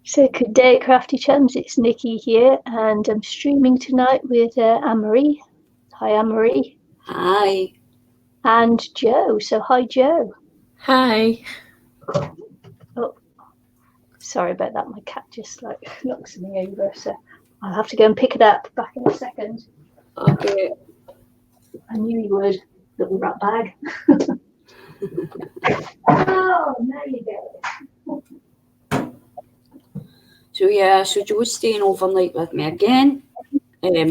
So good day, crafty chums. It's Nicky here, and I'm streaming tonight with Anne-Marie. Hi, Anne-Marie. Hi. And Joe. So hi, Joe. Hi. Oh, sorry about that. My cat just knocks me over, so I'll have to go and pick it up. Back in a second. Okay. I knew you would, little rat bag. Oh, there you go. So Joe's staying overnight with me again.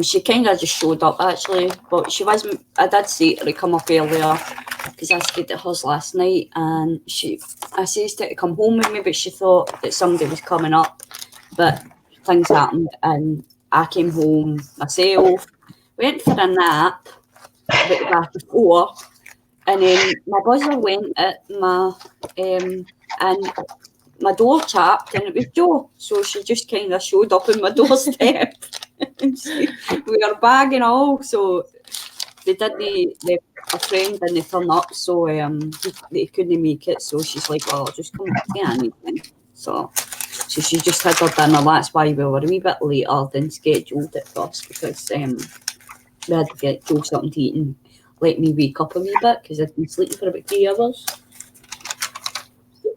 She kind of just showed up actually, but she wasn't. I did say to her to come up earlier because I stayed at hers last night, and I said to come home with me, but she thought that somebody was coming up, but things happened, and I came home myself, went for a nap about the back of 4, and then my buzzer went at my and my door tapped and it was Joe, so she just kind of showed up on my doorstep. We were bagging all, so they didn't. A friend didn't turn up, so they couldn't make it. So she's like, "Well, I'll just come up again." So she just had her dinner. That's why we were a wee bit later than scheduled at first, because we had to get Joe something to eat and let me wake up a wee bit because I'd been sleeping for about 3 hours.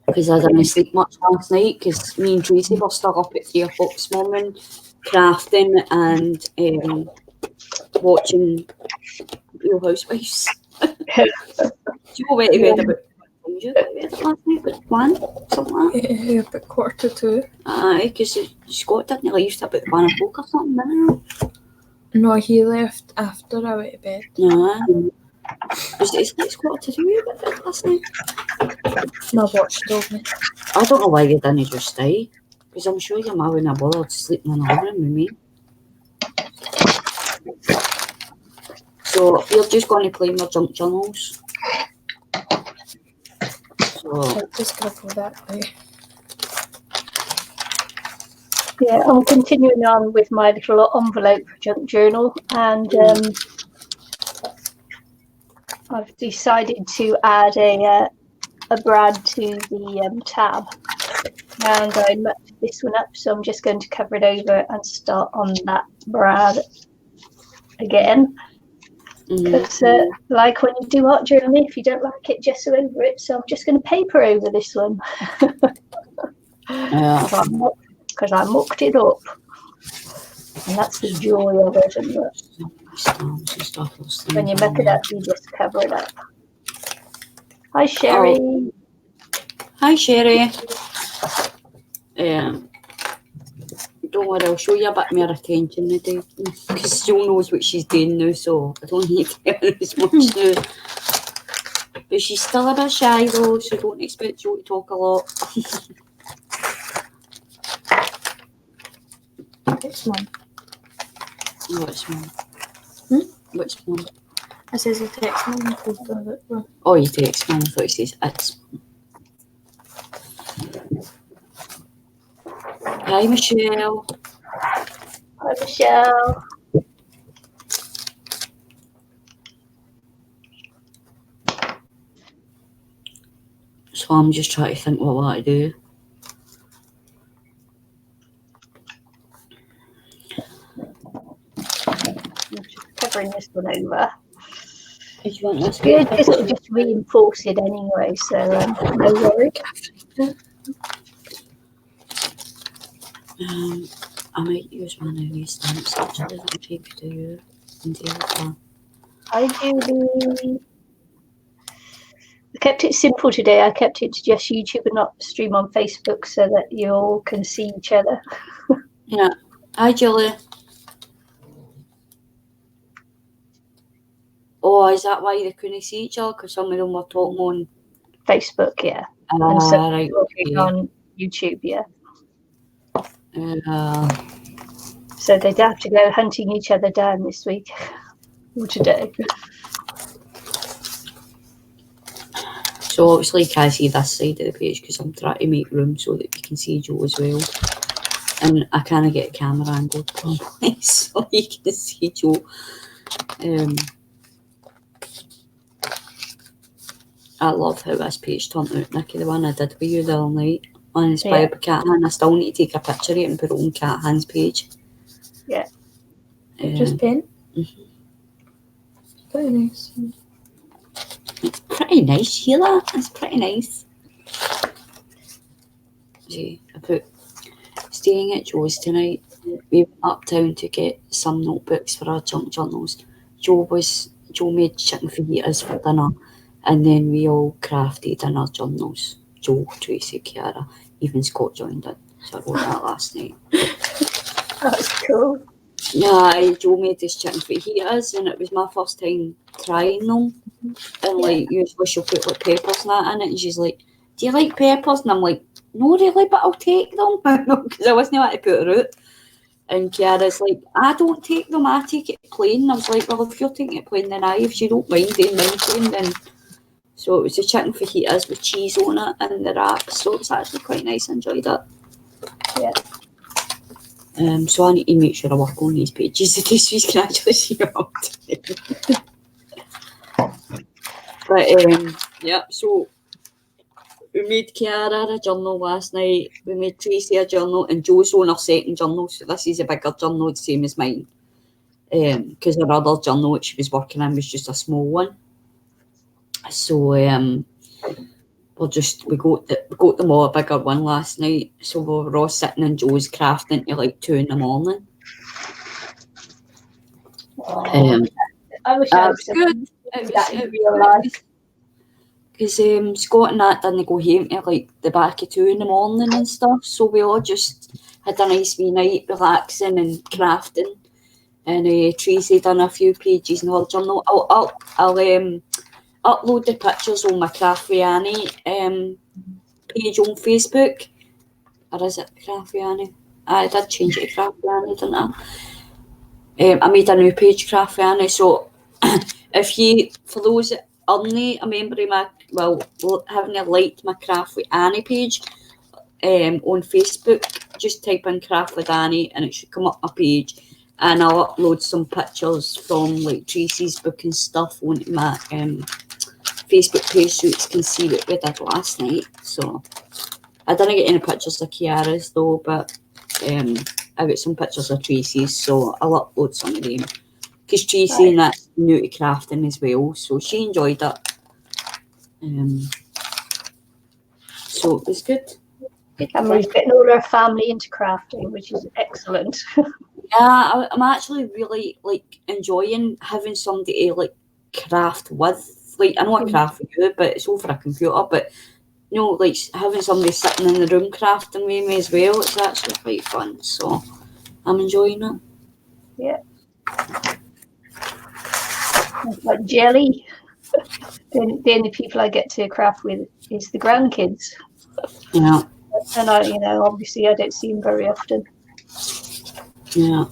Because I didn't sleep much last night because me and Tracy were still up at 3 o'clock this morning crafting and watching Real Housewives. Joe went to bed about last night, about 1, something like that. Yeah, about 1:45. Aye, because Scott didn't leave till about 1 o'clock or something, didn't he? No, he left after I went to bed. No. Was it like Scott about bed last night? My watch told me. I don't know why you didn't just stay, because I'm sure your ma wouldn't have bothered sleeping in the living room with me. So you're just going to play my junk journals. So I'm just going to go that way. Yeah, I'm continuing on with my little envelope junk journal, and I've decided to add a brad to the tab, and I mucked this one up, so I'm just going to cover it over and start on that brad again. Because like when you do art journaling, if you don't like it, gesso over it. So I'm just going to paper over this one. Because I mucked it up, and that's the joy of it, isn't it? When you muck it up, you just cover it up. Hi, Sherry. Oh. Hi, Sherry. Don't worry, I'll show you a bit more attention today, because Joe knows what she's doing now, so I don't need to tell her as much now. But she's still a bit shy though, so don't expect Joe to talk a lot. Which one? Which one? Which one? I says a text one. Oh, you text one. I thought it says it's. Hi, Michelle. Hi, Michelle. So I'm just trying to think what I do. I'm just covering this one over. If you want this, good, just reinforce it anyway, so no worry. I might use one of these stamps actually that I take to you and deal with that. Hi, Julie. I kept it simple today. I kept it to just YouTube and not stream on Facebook so that you all can see each other. Yeah. Hi, Julie. Oh, is that why they couldn't see each other? Because some of them were talking on Facebook, yeah. And some right, talking on YouTube, yeah. Uh, So they'd have to go hunting each other down this week or today. So obviously you can't see this side of the page because I'm trying to make room so that you can see Joe as well. And I can't get a camera angle properly so you can see Joe. I love how this page turned out, Nicky, the one I did with you the other night. inspired by Cat Han. I still need to take a picture of it and put it on Cat Han's page. Yeah. Just paint. Very nice. It's pretty nice, hear that? It's pretty nice. See, I put staying at Joe's tonight. We went uptown to get some notebooks for our junk journals. Joe made chicken fajitas for dinner, and then we all crafted in our journals. Joe, Tracy, Kiara, even Scott joined in. So I wrote that last night. That's cool. Yeah, Joe made this chicken fajitas, and it was my first time trying them. And like, usually she'll put like peppers and that in it, and she's like, "Do you like peppers?" And I'm like, "No, really, but I'll take them," because I wasn't able to put her out. And Kiara's like, "I don't take them, I take it plain." And I was like, "Well, if you're taking it plain, then if you don't mind doing mine plain, then." So it was the chicken fajitas with cheese on it and the wraps, so it's actually quite nice. I enjoyed it. Yeah. So I need to make sure I work on these pages so you can actually see them up today. But yeah, so we made Kiara a journal last night, we made Tracy a journal, and Joe's on her second journal, so this is a bigger journal, the same as mine. Because her other journal that she was working in was just a small one. So we got them all a bigger one last night. So we were all sitting in Joe's crafting till like 2 a.m. I wish I was good. It was in real life. Because Scott and that didn't go home till like the back of 2 a.m. and stuff. So we all just had a nice wee night relaxing and crafting. And Tracy done a few pages in her journal. I'll upload the pictures on my Craft with Annie page on Facebook. Or is it Craft with Annie? I did change it to Craft with Annie, didn't I? I made a new page, Craft with Annie. So if you, for those that aren't a member of haven't liked my Craft with Annie page on Facebook, just type in Craft with Annie and it should come up my page. And I'll upload some pictures from like Tracy's book and stuff onto my Facebook page so you can see what we did last night. So I didn't get any pictures of Kiara's though, but I got some pictures of Tracy's, so I'll upload some of them. Because Tracy and that's new to crafting as well, so she enjoyed it. So it was good. Cameron's getting all her family into crafting, which is excellent. Yeah, I'm actually really like enjoying having somebody to like craft with. Like I know I craft with you, but it's over a computer. But you know, like having somebody sitting in the room crafting with me as well, it's actually quite fun. So I'm enjoying it. Yeah. Like jelly. The only people I get to craft with is the grandkids. Yeah. And obviously I don't see them very often. Yeah.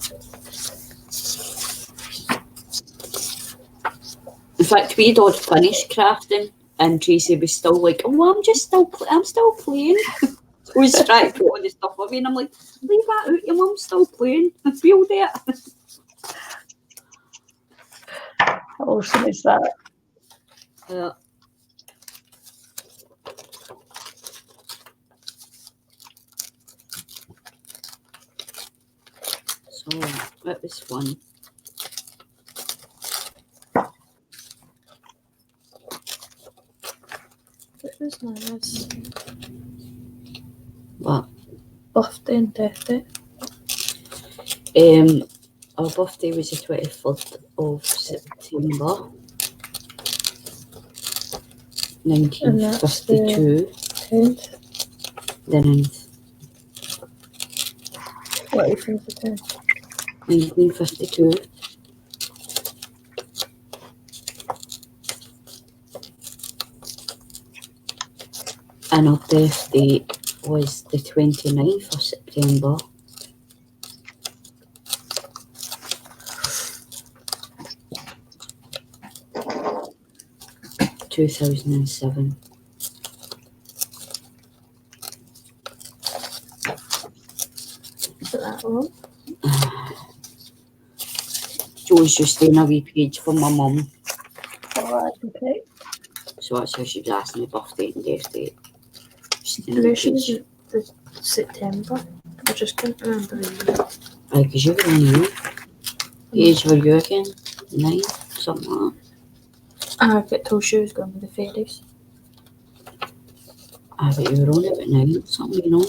In fact, we'd all finished crafting, and Tracy was still like, "Oh, I'm still playing." We was trying to put all the stuff away, and I'm like, "Leave that out, your mum's still playing. I feel it." How awesome is that? Yeah. So that was fun. It was nice. What? Birthday and death day. Our birthday was the 23rd of September, 1952. 10th. The 9th. What do you think of 10th? 1952. And our death date was the 29th of September. Two 2007. Is it that long? Joe's just doing a wee page for my mum. Alright, okay. So that's how she was asking the birthday and death date. Where she was the September. I just can't remember the year. Aye, because you were only new. Age were you again? 9, something like I got told she was going with the fairies. that. Aye, but you were only about 9 or something, you know.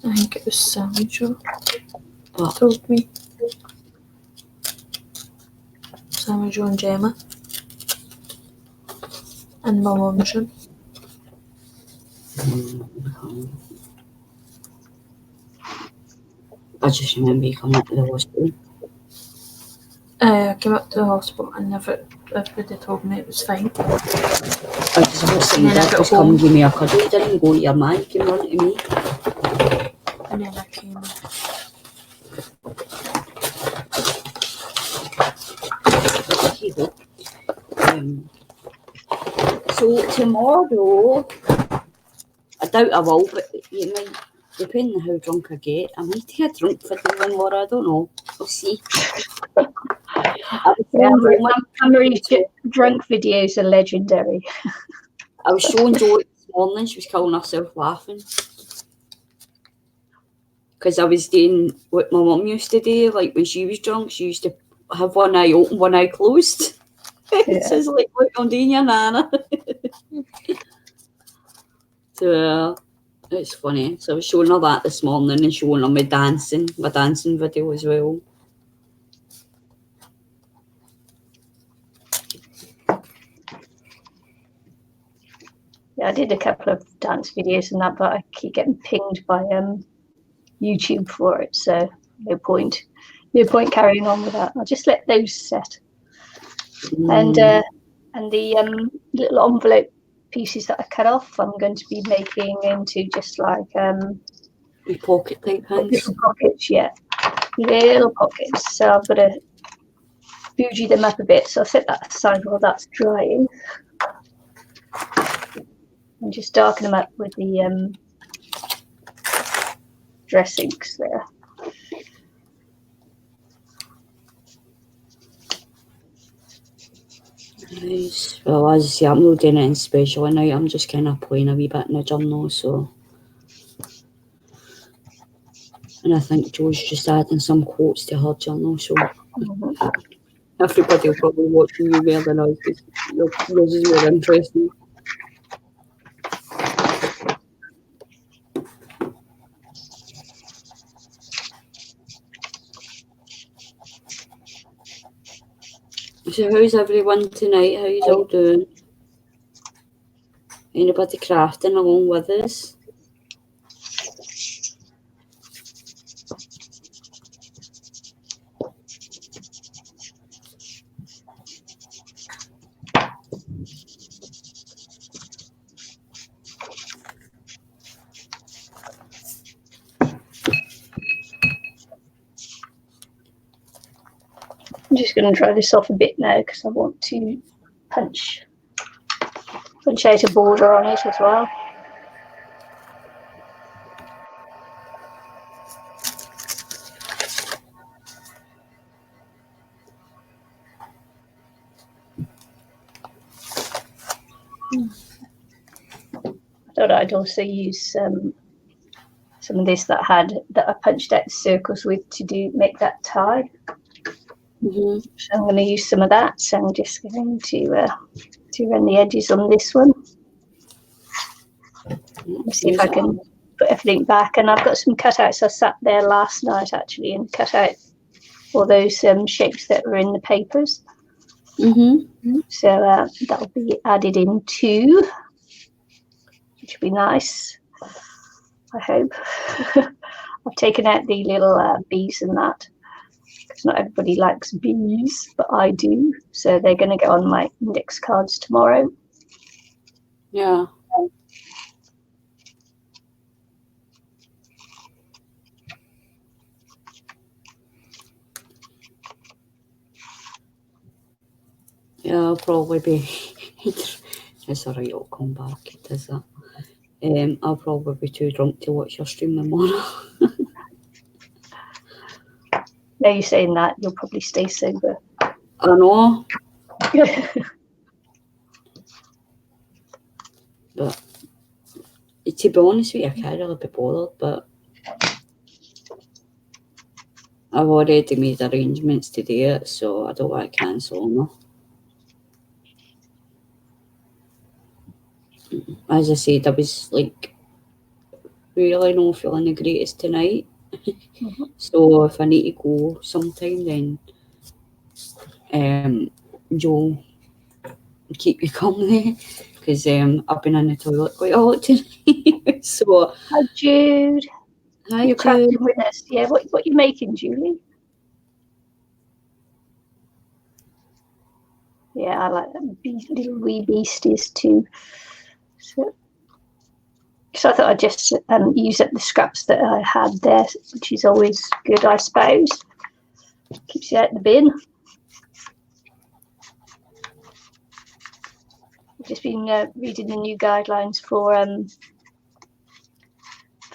I think it was Sammy Joe But told me. Sammy Joe and Gemma. And my mum's room. I just remember you coming up to the hospital. I came up to the hospital and everybody told me it was fine. I just was saying And then I that got just come home. give me a cuddle. You didn't go to your man, you came running to me. And then I came. Here you go. So tomorrow, I doubt I will, but you might, depending on how drunk I get, I might take a drunk video in Laura, I don't know. We'll see. Yeah, Mary's drunk videos are legendary. I was showing Joe this morning, she was killing herself laughing. Because I was doing what my mum used to do, like when she was drunk, she used to have one eye open, one eye closed. It says, like, look, I'm doing your nana. So, it's funny. So I was showing her that this morning and showing her my dancing video as well. Yeah, I did a couple of dance videos and that, but I keep getting pinged by YouTube for it, so no point carrying on with that. I'll just let those set. And the little envelope pieces that I cut off, I'm going to be making into just like Pocket type things. little pockets, yeah, little pockets. So I've got to bougie them up a bit. So I'll set that aside while that's drying, and just darken them up with the dress inks there. Nice. Well, as I say, I'm not doing anything special at night. I'm just kind of playing a wee bit in the journal, so. And I think Joe's just adding some quotes to her journal, so everybody will probably watch you more than us because yours is more interesting. So how's everyone tonight? How you all doing? Anybody crafting along with us? I'm just going to dry this off a bit now because I want to punch out a border on it as well. I thought I'd also use some of this that I punched out the circles with to make that tie. So I'm going to use some of that. So I'm just going to run the edges on this one. Let's see if I can put everything back. And I've got some cutouts. I sat there last night actually and cut out all those shapes that were in the papers. So that'll be added in too, which will be nice, I hope. I've taken out the little bees and that, because not everybody likes bees, but I do. So they're going to go on my index cards tomorrow. Yeah. Yeah, I'll probably be. It's alright, I'll come back. It does that. I'll probably be too drunk to watch your stream tomorrow. Now you're saying that, you'll probably stay sober. I know. But To be honest with you, I can't really be bothered, but I've already made arrangements to do it, so I don't want to cancel them. As I said, I was like really not feeling the greatest tonight. So if I need to go sometime, then Joe keep me company, because I've been in the toilet quite a lot tonight. So Hi, Jude. hi, You're Jude. crafting with us. Yeah, what you making, Julie? Yeah, I like them little wee beasties too. So I thought I'd just use up the scraps that I had there, which is always good, I suppose. Keeps you out the bin. I've just been reading the new guidelines for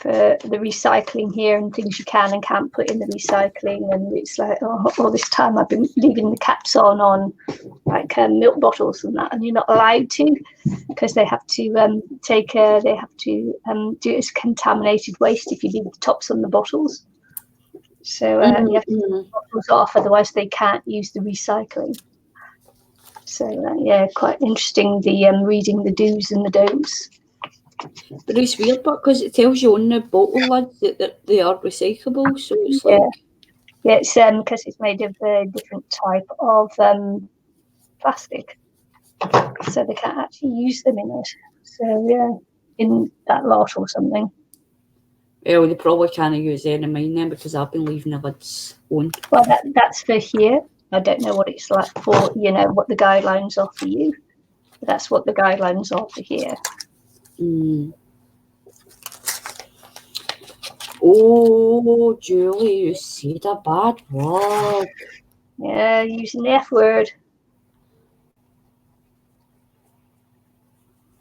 the recycling here, and things you can and can't put in the recycling. And it's like, all this time I've been leaving the caps on like milk bottles and that, and you're not allowed to, because they have to do it as contaminated waste if you leave the tops on the bottles. So you have to take the bottles off, otherwise they can't use the recycling. So yeah, quite interesting, the reading the do's and the don'ts. But it's weird, because it tells you on the bottle lids that they are recyclable, so it's like... Yeah, it's because it's made of a different type of plastic, so they can't actually use them in it. So yeah, in that lot or something. Well, they probably can't use any of mine then, because I've been leaving the lids on. Well, that's for here. I don't know what it's like for, what the guidelines are for you. But that's what the guidelines are for here. Oh, Julie, you said a bad word. Yeah, using the F word.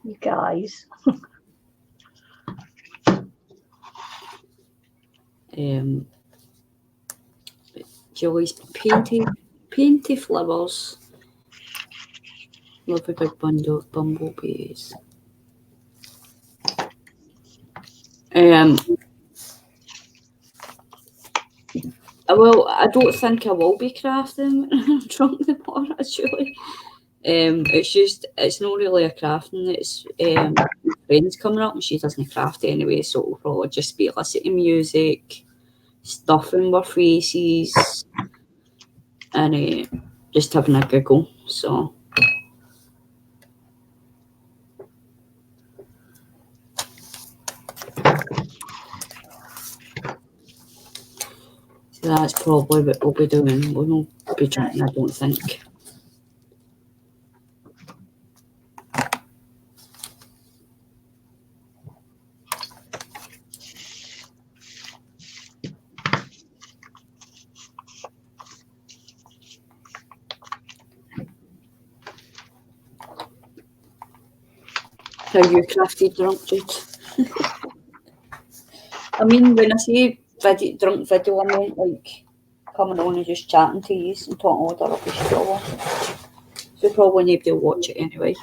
You guys. Julie's painty flowers. Love a good bumblebees. Well, I don't think I will be crafting when I'm drunk tomorrow, actually. It's not really a crafting, it's my friend's coming up and she doesn't craft anyway, so it'll probably just be listening to music, stuffing our faces, and just having a giggle, so... That's probably what we'll be doing. We'll not be drinking, I don't think. How you crafted drunk, Jude? I mean, when I say drunk video, I mean like coming on and just chatting to you and talking all the rubbish probably. So probably nobody will watch it anyway.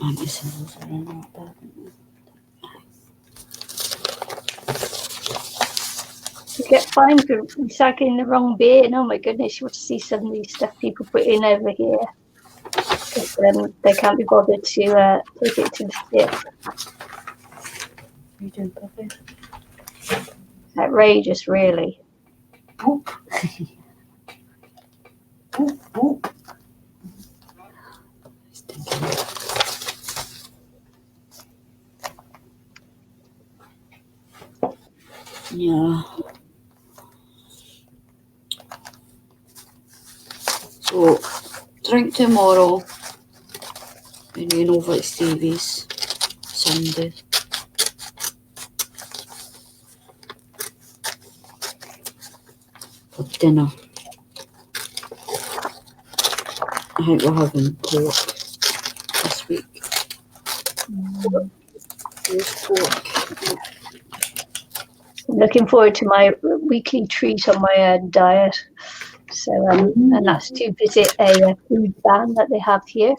I'm missing those around like that. You get fined for recycling the wrong bin. Oh my goodness, you want to see some of these stuff people put in over here. Because they can't be bothered to take it to the ship. You're doing perfect. Outrageous, really. Boop. Boop, boop. Yeah. So, drink tomorrow, and then over at Stevie's Sunday. For dinner. I think we're having pork this week. Roast pork. Looking forward to my weekly treat on my diet. So, and that's to visit a food van that they have here.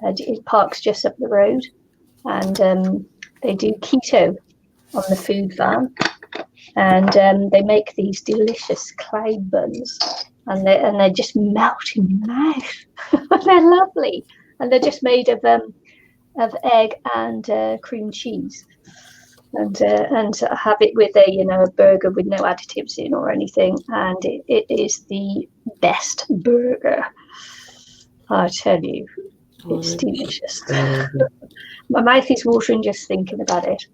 It parks just up the road, and they do keto on the food van, and they make these delicious cloud buns, and they're just melt in your mouth. They're lovely, and they're just made of egg and cream cheese. And have it with a burger with no additives in or anything, and it is the best burger. I tell you, it's delicious. My mouth is watering just thinking about it.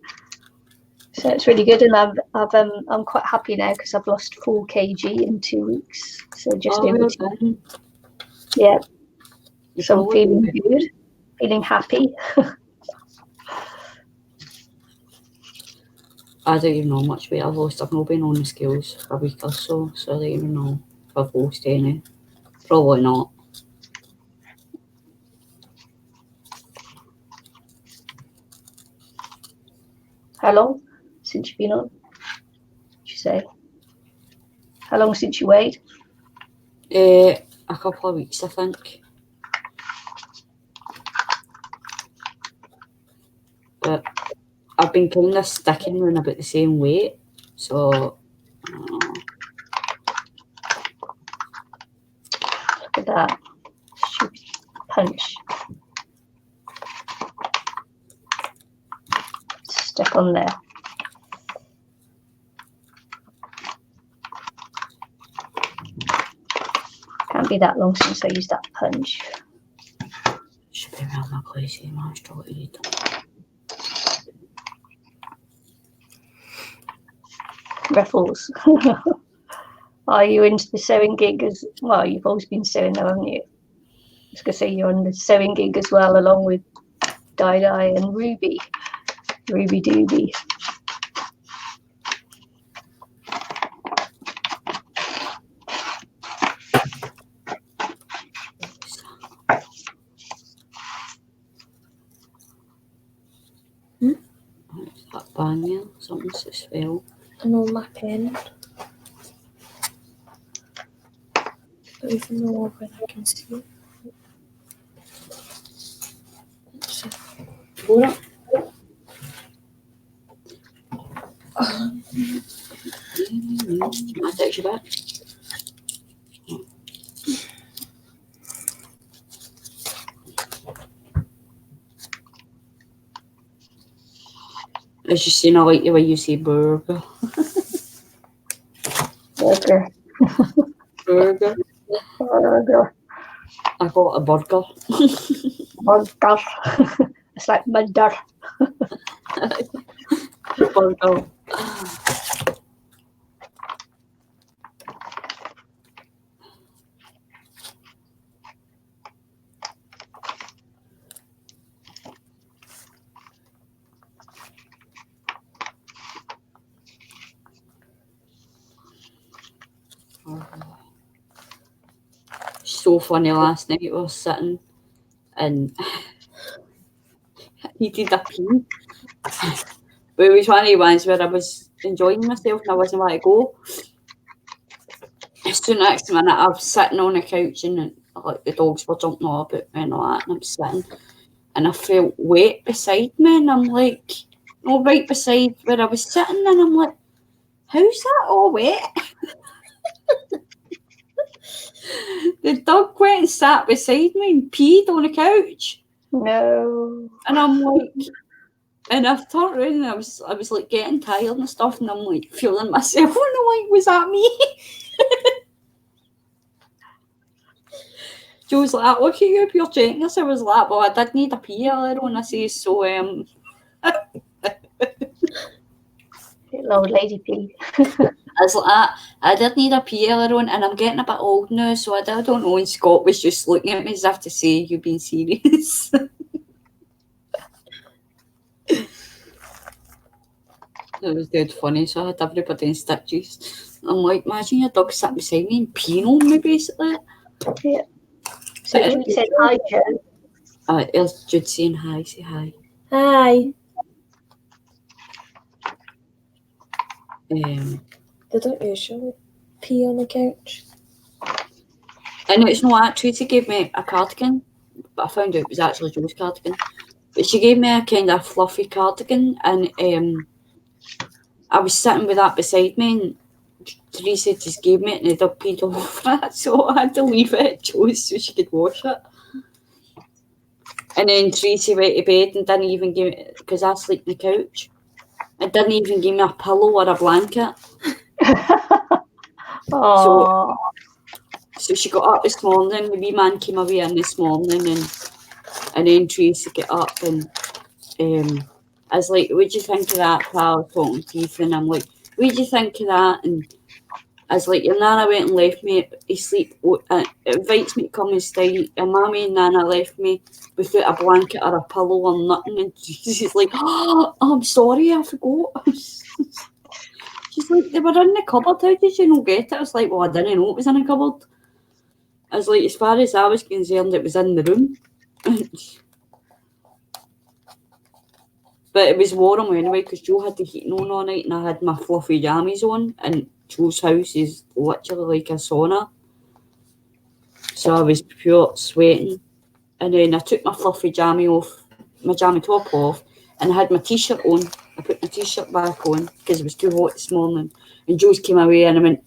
So it's really good, and I'm quite happy now because I've lost 4 kg in 2 weeks. So just yeah. So I'm feeling good, feeling happy. I don't even know how much weight I've lost. I've not been on the scales for a week or so I don't even know if I've lost any. Probably not. How long since you've been on? Did you say? How long since you weighed? A couple of weeks, I think. But I've been kind of sticking around about the same weight, so I don't know. Look at that. Stupid punch. Stuck on there. Can't be that long since I used that punch. Should be around my place here, man. Struggle to eat. Ruffles. Are you into the sewing gig as well? You've always been sewing though, haven't you? I was going to say you're on the sewing gig as well, along with Di and Ruby Dooby. That banger, something's just fell. I know my pen. Don't even know where I can see it. Let's see. Go up. I text you back. I just seen I like the way you say burger. Burger. Burger. Burger. I got a burger. Burger. It's like murder. Burger. So funny last night we were sitting and he did a pee. But it was one of the ones where I was enjoying myself and I wasn't want to go. So next minute I was sitting on the couch and like the dogs were jumping all about me and all that, and I'm sitting and I felt wet beside me and I'm like, no, right beside where I was sitting, and I'm like, how's that all wet? The dog went and sat beside me and peed on the couch. No. And I'm like, and I've turned around and I was like getting tired and stuff, and I'm like feeling myself, and I'm like, was that me? Joe was like, look at you, you're checking yourself. I was like, well, I did need a pee earlier on, I say, so Little old lady pee. I was like, I did need a pee earlier on, and I'm getting a bit old now, so I don't know. And Scott was just looking at me as if to say, you've been serious. It was dead funny, so I had everybody in stitches. I'm like, imagine your dog sat beside me and peeing on me, basically. Yeah. So Jude said hi, Joe. There's Jude saying hi, say hi. Hi. They don't usually pee on the couch. And it's not that Tracy gave me a cardigan, but I found out it was actually Joe's cardigan. But she gave me a kind of fluffy cardigan, and I was sitting with that beside me, and Teresa just gave me it and the dog peed all over it, so I had to leave it at Joe's so she could wash it. And then Tracy went to bed and didn't even give me, because I sleep on the couch, it didn't even give me a pillow or a blanket. Oh, So she got up this morning, the wee man came away in this morning, and then Tracy got up, and I was like, what do you think of that, pal? Talking to Ethan, I'm like, what do you think of that? And I was like, your Nana went and left me asleep, invites me to come and stay, and Mammy and Nana left me without a blanket or a pillow or nothing, and she's like, oh, I'm sorry, I forgot. She's like, they were in the cupboard, how did you not get it? I was like, well, I didn't know it was in a cupboard. I was like, as far as I was concerned, it was in the room. But it was warm anyway, because Joe had the heating on all night and I had my fluffy jammies on, and Joe's house is literally like a sauna. So I was pure sweating. And then I took my fluffy jammy off, my jammy top off, and I had my t-shirt on. I put my t-shirt back on because it was too hot this morning. And Joe's came away and I went,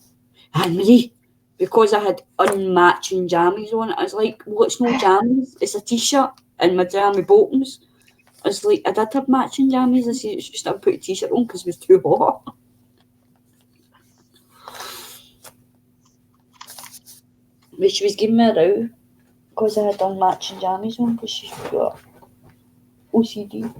Anne-Marie, because I had unmatching jammies on, I was like, well, it's no jammies, it's a t-shirt and my jammy bottoms. I was like, I did have matching jammies. I said, it's just I put a t-shirt on because it was too hot. But she was giving me a row because I had unmatching jammies on because she's got OCD.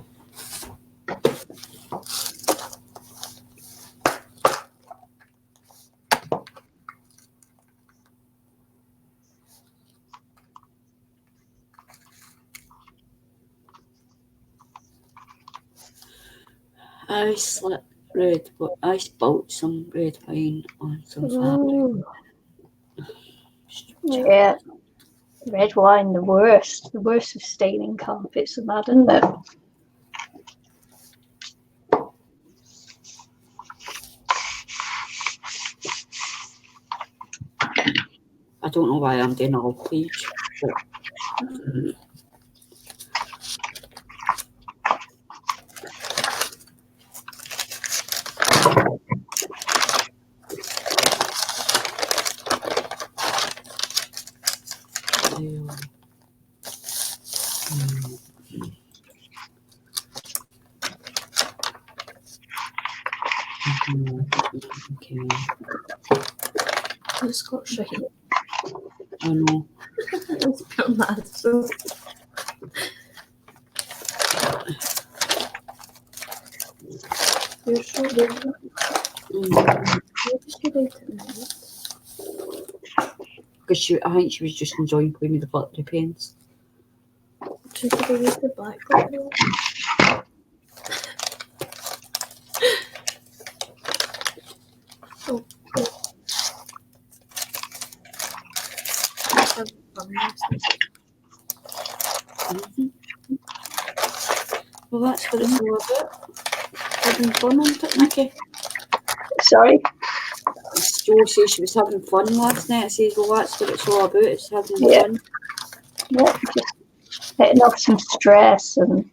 I spilled some red wine on some fabric. yeah. Red wine, the worst of staining carpets and that, isn't it? I don't know why I'm doing all page. Okay. It's got shite. I know. It's a bit mad, so. You're so good. What did she write it now? Because I think she was just enjoying playing with the buttery pens. Should I use the black one? Oh, good. Well, that's what it's all about. Having fun, isn't it, Nicky? Sorry? Jo says she was having fun last night. I says, well, that's what it's all about. It's having fun. Yeah, just letting off some stress and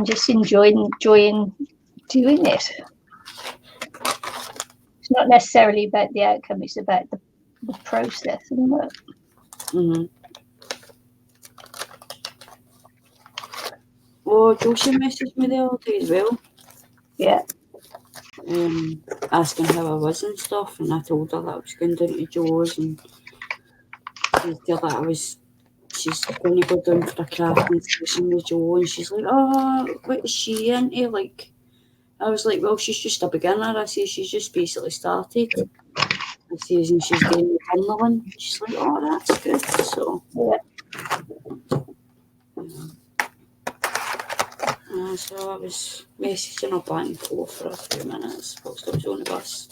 just enjoying doing it. It's not necessarily about the outcome, it's about the process, isn't it? Mm-hmm. Well, Josie messaged me the other day as well. Yeah. Asking how I was and stuff, and I told her that I was going down to Joe's, and told her that she's going to go down for a crafting session with Joe, and she's like, oh, what is she into? Like, I was like, well, she's just a beginner. I say she's just basically started. I say, and she's getting the journaling. She's like, oh, that's good. So, so I was messaging her back and forth for a few minutes whilst I was on the bus.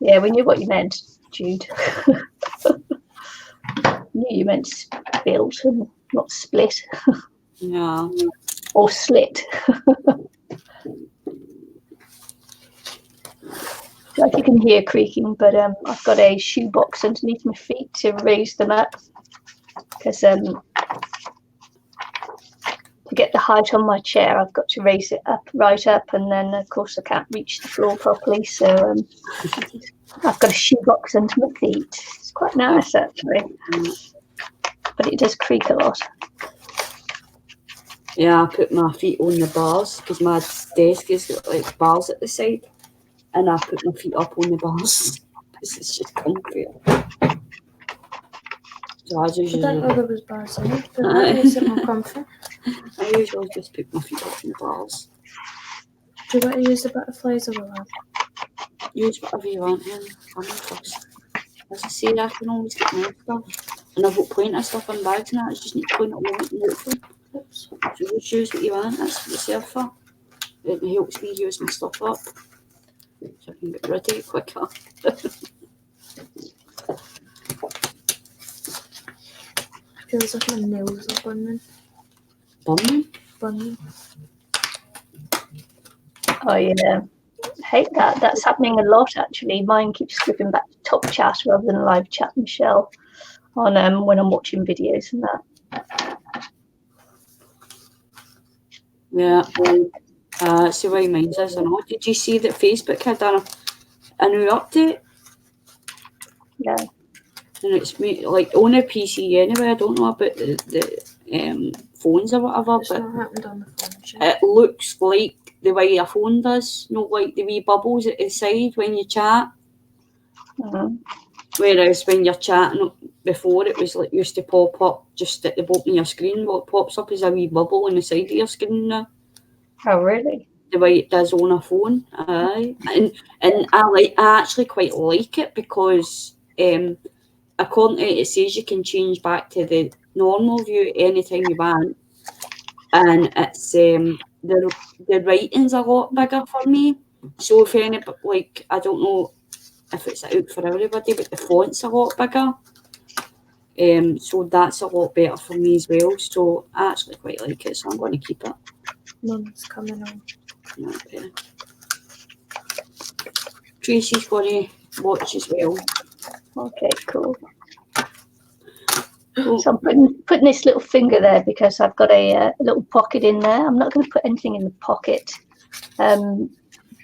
Yeah, we knew what you meant, Jude. Knew you meant spilt and not split. Yeah. Or slit. if you can hear creaking, but I've got a shoebox underneath my feet to raise them up because to get the height on my chair, I've got to raise it up, right up, and then of course I can't reach the floor properly, so I've got a shoebox under my feet. It's quite nice actually, but it does creak a lot. Yeah, I put my feet on the bars because my desk has got like bars at the side, and I put my feet up on the bars because it's just comfy. So I I didn't know usually, there was bars in it, but that makes it more comfy. I usually just put my feet up on the bars. Do you want to use the butterflies or the lamp? Use whatever you want, man. I'm fussed. As I say, I can always get more stuff, and I've got plenty of stuff in bags and that. I just need to point it out and look for. Oops. So just use what you want. That's what it's there for. It helps me use my stuff up, so I can get rid of it quicker. Feels like my nails are burning. Burning? Oh yeah, I hate that. That's happening a lot actually. Mine keeps slipping back to top chat rather than live chat, Michelle, on when I'm watching videos and that. Yeah. See why mine says or not. Did you see that Facebook had a new update? Yeah. And it's like on a PC anyway. I don't know about the phones or whatever, It's but not happened on the phone yet. it looks like the way a phone does. Not like the wee bubbles at the side when you chat. Mm-hmm. Whereas when you're chatting before, it was like used to pop up just at the bottom of your screen. What pops up is a wee bubble on the side of your screen now. Oh really? The way it does on a phone, aye. And I actually quite like it because according to it says you can change back to the normal view anytime you want, and it's the writing's a lot bigger for me. So if anybody, like, I don't know if it's out for everybody, but the font's a lot bigger. So that's a lot better for me as well. So I actually quite like it, so I'm going to keep it. Mum's coming on. Okay. Tracy's going to watch as well. Okay, cool. So I'm putting this little finger there because I've got a little pocket in there. I'm not going to put anything in the pocket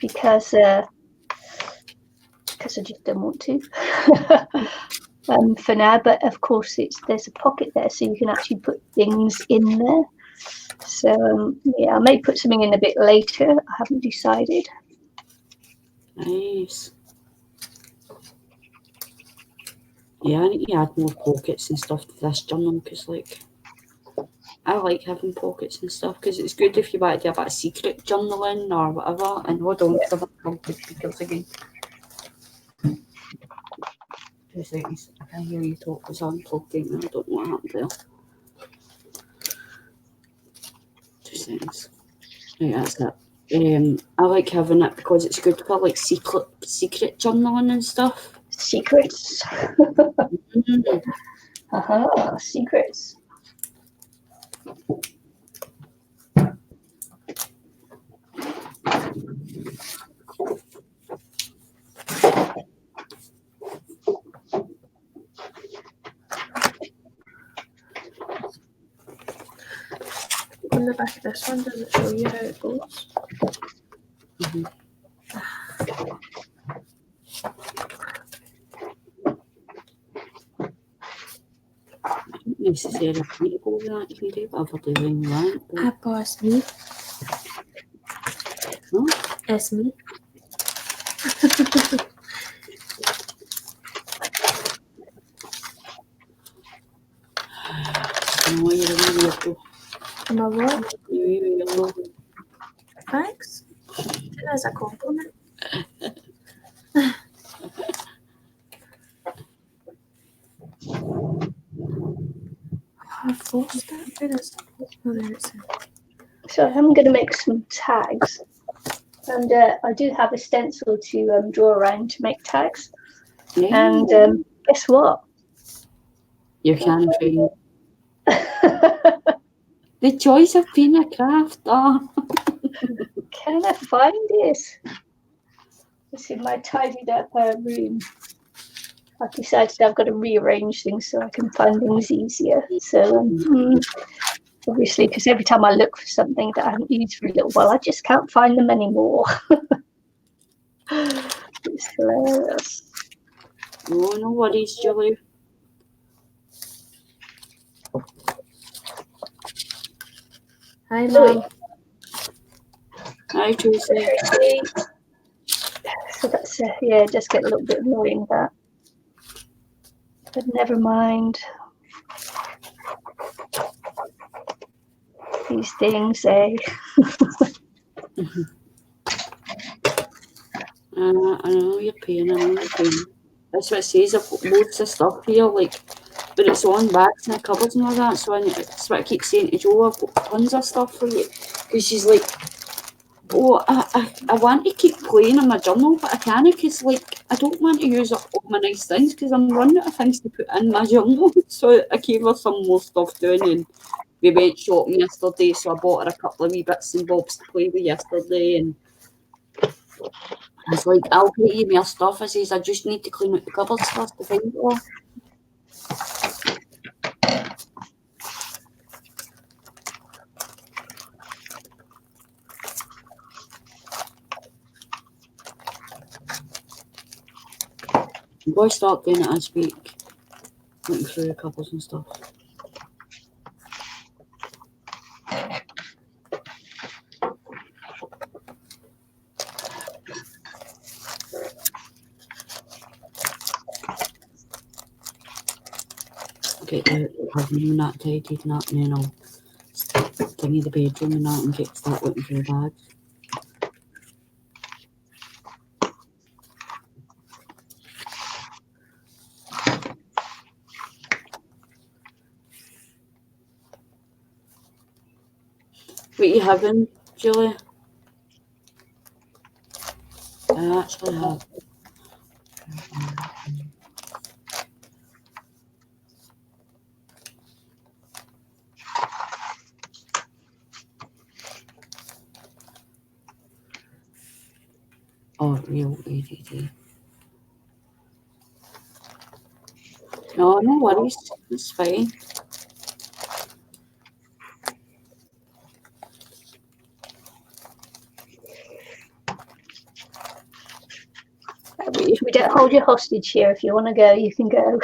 because I just don't want to for now. But of course, there's a pocket there, so you can actually put things in there. So yeah, I may put something in a bit later. I haven't decided. Nice. Yeah, I need to add more pockets and stuff to this journal because, like, I like having pockets and stuff because it's good if you want to do a bit of secret journaling or whatever. And hold on, because I've got the speakers again. 2 seconds. I can't hear you talk because I'm plugged in and I don't know what happened there. 2 seconds. Right, that's it. I like having it because it's good for like secret journaling and stuff. Secrets. Secrets. On the back of this one, does it show you how it goes? Mm-hmm. Not necessarily critical of that, you can do whatever design you want. Apple, it's me. Huh? It's me. No, you're a wee weirdo. Am I what? You're a wee weirdo. Thanks. That's a compliment. I've lost it. Where is it? Oh, there it's in. So I'm going to make some tags, and I do have a stencil to draw around to make tags. Yeah. And guess what? You can find the choice of being a crafter. Can I find this? This is my tidied up room. I've decided I've got to rearrange things so I can find things easier. So obviously, because every time I look for something that I haven't used for a little while, I just can't find them anymore. It's hilarious. Oh, no worries, Julie. Hi, Mum. Hi, Tracy. So that's yeah, it does get a little bit annoying that, but never mind. These things, eh? I know you're paying. That's what it says. I've got loads of stuff here, like, but it's on bags and cupboards and all that. So that's what I keep saying to Jo. I've got tons of stuff for you, because she's like, oh, I want to keep playing in my journal, but I can't, because like I don't want to use up all my nice things, because I'm running out of things to put in my journal. So I gave her some more stuff doing, and we went shopping yesterday, so I bought her a couple of wee bits and bobs to play with yesterday, and I was like, I'll get you more stuff. I says, I just need to clean out the cupboards first to find it all. I'm going to start doing it as we speak, looking through the cupboards and stuff. Get the room that tidied and that, and then I'll thingy the bedroom and that, and start looking for the bags. What are you having, Julie? I actually have. Oh, real ADD. No worries. It's fine. We don't hold you hostage here. If you want to go, you can go.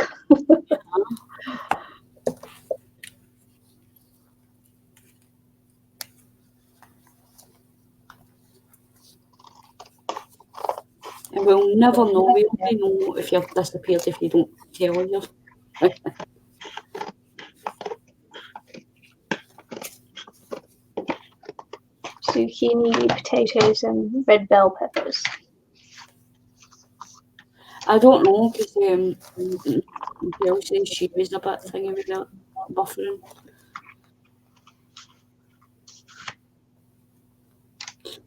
And we'll never know. We only know if you've disappeared if you don't tell you. Zucchini, potatoes, and red bell peppers. I don't know, because Bill says she was a bit thingy with that buffering.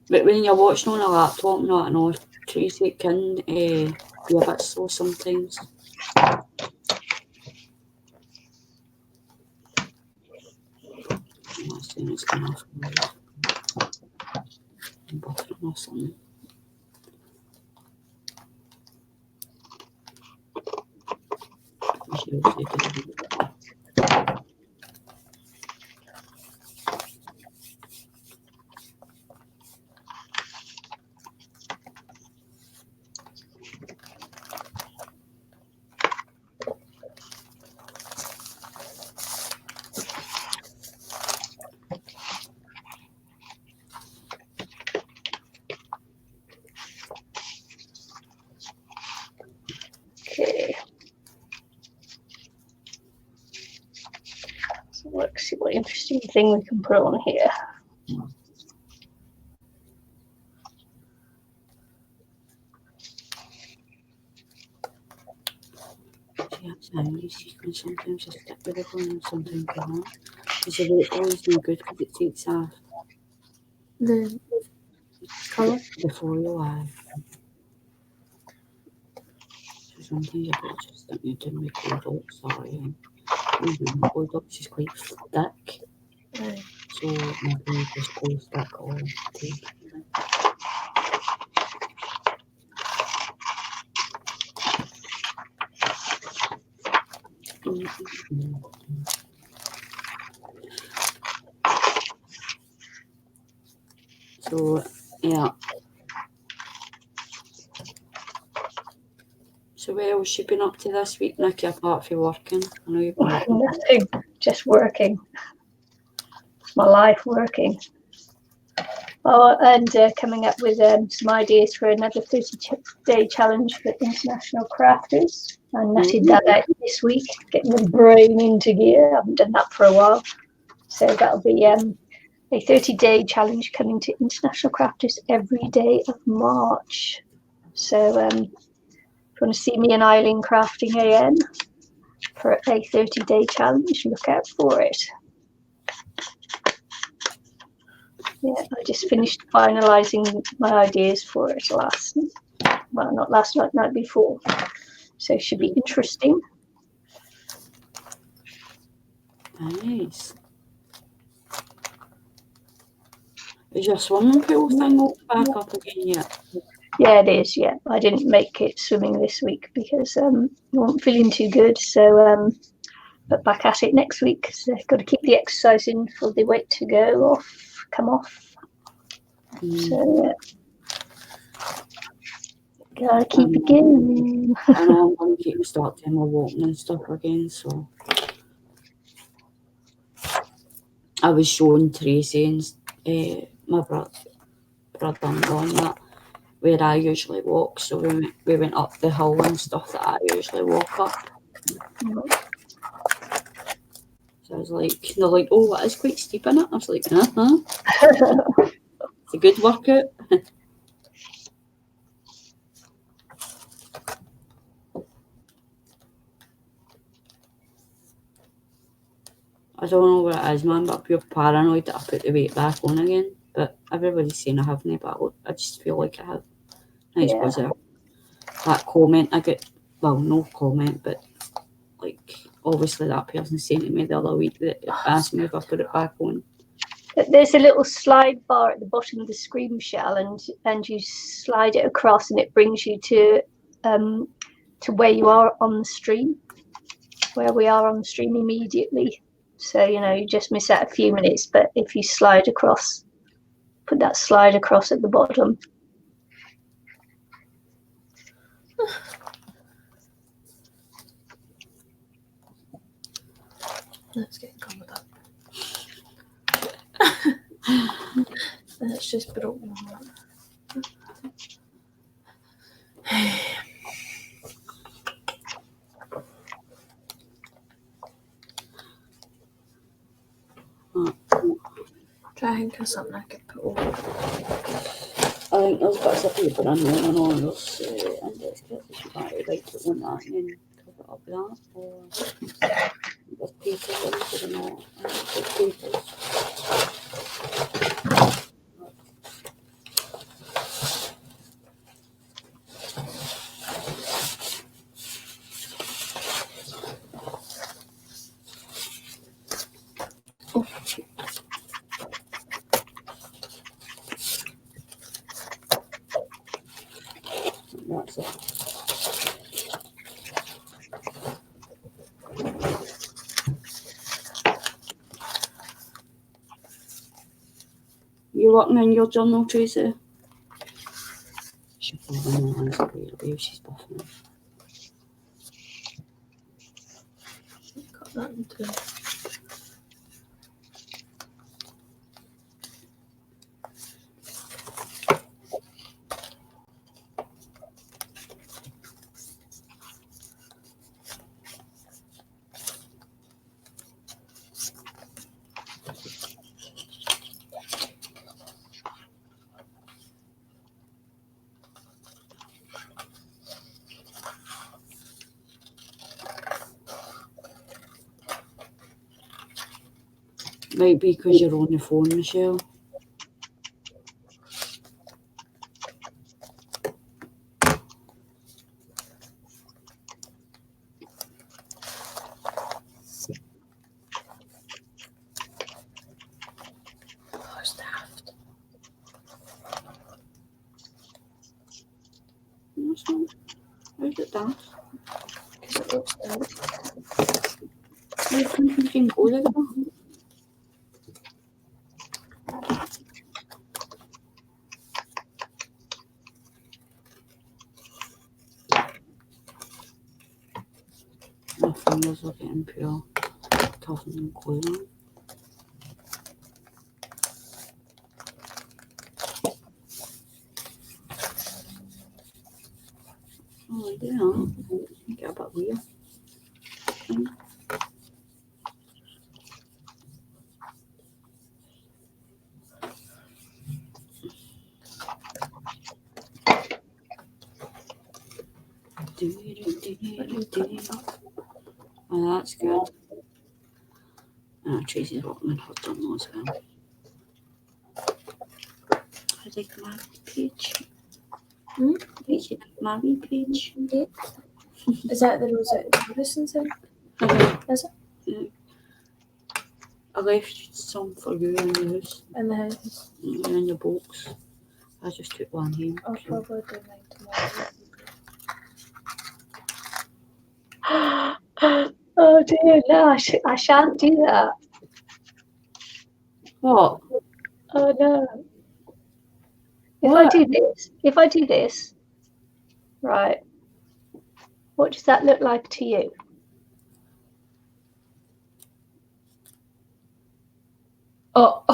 But when you're watching on a laptop, not an off, Tracy, it can be a bit slow sometimes. I'm not saying it's going off buffering or something. Okay. So let's see what interesting thing we can put on here. You can sometimes just stick with it and sometimes you not. Because the weight always no good, because it takes off The colour. before you lie. So sometimes you better just stick it in with P.O.Box, sorry. P.O.Box is quite thick. Aye. So maybe just go stick or take. So, yeah. So what else you been up to this week, Nicky, apart from working? I know you've been working. Nothing, just working. It's my life, working. Oh, and coming up with some ideas for another 30-day challenge for international crafters. I nutted that out this week, getting the brain into gear. I haven't done that for a while. So that'll be a 30-day challenge coming to international crafters every day of March. So if you want to see me and Eileen crafting AN for a 30-day challenge, look out for it. Yeah, I just finished finalising my ideas for it not last night, night before. So it should be interesting. Nice. Is your swimming pool thing back up again yet? Yeah, it is, yeah. I didn't make it swimming this week because I wasn't feeling too good. So, but back at it next week. So I've got to keep the exercise in for the weight to come off. So, gotta keep it going. I know I'm going to keep starting my walking and stuff again, so. I was showing Tracy and my brother-in-law and that, where I usually walk, so we went up the hill and stuff that I usually walk up. So I was like, they're like, oh, it is quite steep in it. I was like, It's a good workout. I don't know what it is, man, but I'm pure paranoid that I put the weight back on again. But everybody's saying I haven't, but I just feel like I have. I suppose that comment I get, well, no comment, but like obviously that person saying to me the other week that asked me if I put it back on. There's a little slide bar at the bottom of the scream shell, and you slide it across, and it brings you to where you are on the stream, where we are on the stream immediately. So you just miss out a few minutes, but if you slide across, put that slide across at the bottom. Let's get covered up. That's just broke my heart. Try and think of something I could put over. I think there's bits of paper in there and all those index cards if you want to write it on that and then cover it up with that, or there's papers and all, papers. That's it. You working in your journal, Tracy? She's buffing on hands away, she's buffing. Got that into it. Might be because you're on the phone, Michelle. What's daft? What's that? How's it daft? Because it looks daft. You can go there. fingers are getting pure tough and glue on. Oh, yeah. Get a bit weird. Oh, that's good. Tracy's working on her done as well. I like my page. Page, my wee page. Yeah. Is that the Rosetta Morrison thing? Is it? Yeah. I left some for you in the house. In the house? In your box. I just took one home. I'll probably do mine tomorrow. Oh dear, no, I shan't do that. What? Oh no. If What? I do this, right, what does that look like to you? Oh.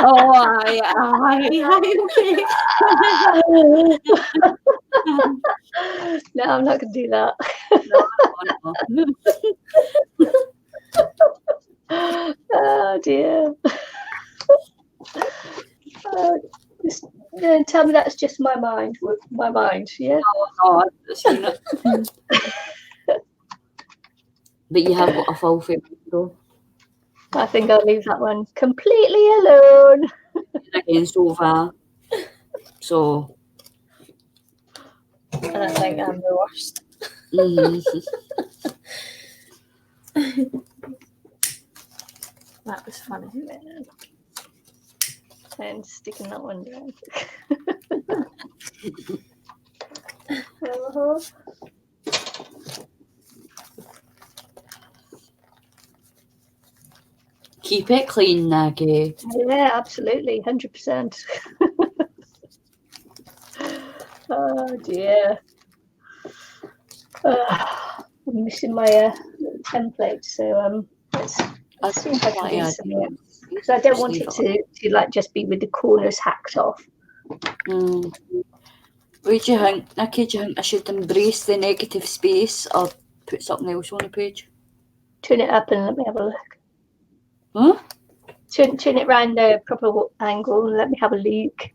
Oh, okay. No, I'm not going to do that. No. Oh dear. Tell me that's just my mind. Yeah. No, I've seen it. But you have got a full face though. I think I'll leave that one completely alone. Again, so far. So. And I think I'm the worst. That was funny. And sticking that one down. Keep it clean, Nicky. Yeah, absolutely, 100%. Oh dear. I'm missing my template, so let's see if I can do something. Because I don't want it to like just be with the corners hacked off. What do you think, Nicky? Do you think I should embrace the negative space or put something else on the page? Turn it up and let me have a look. Huh? Turn it round the proper angle and let me have a look.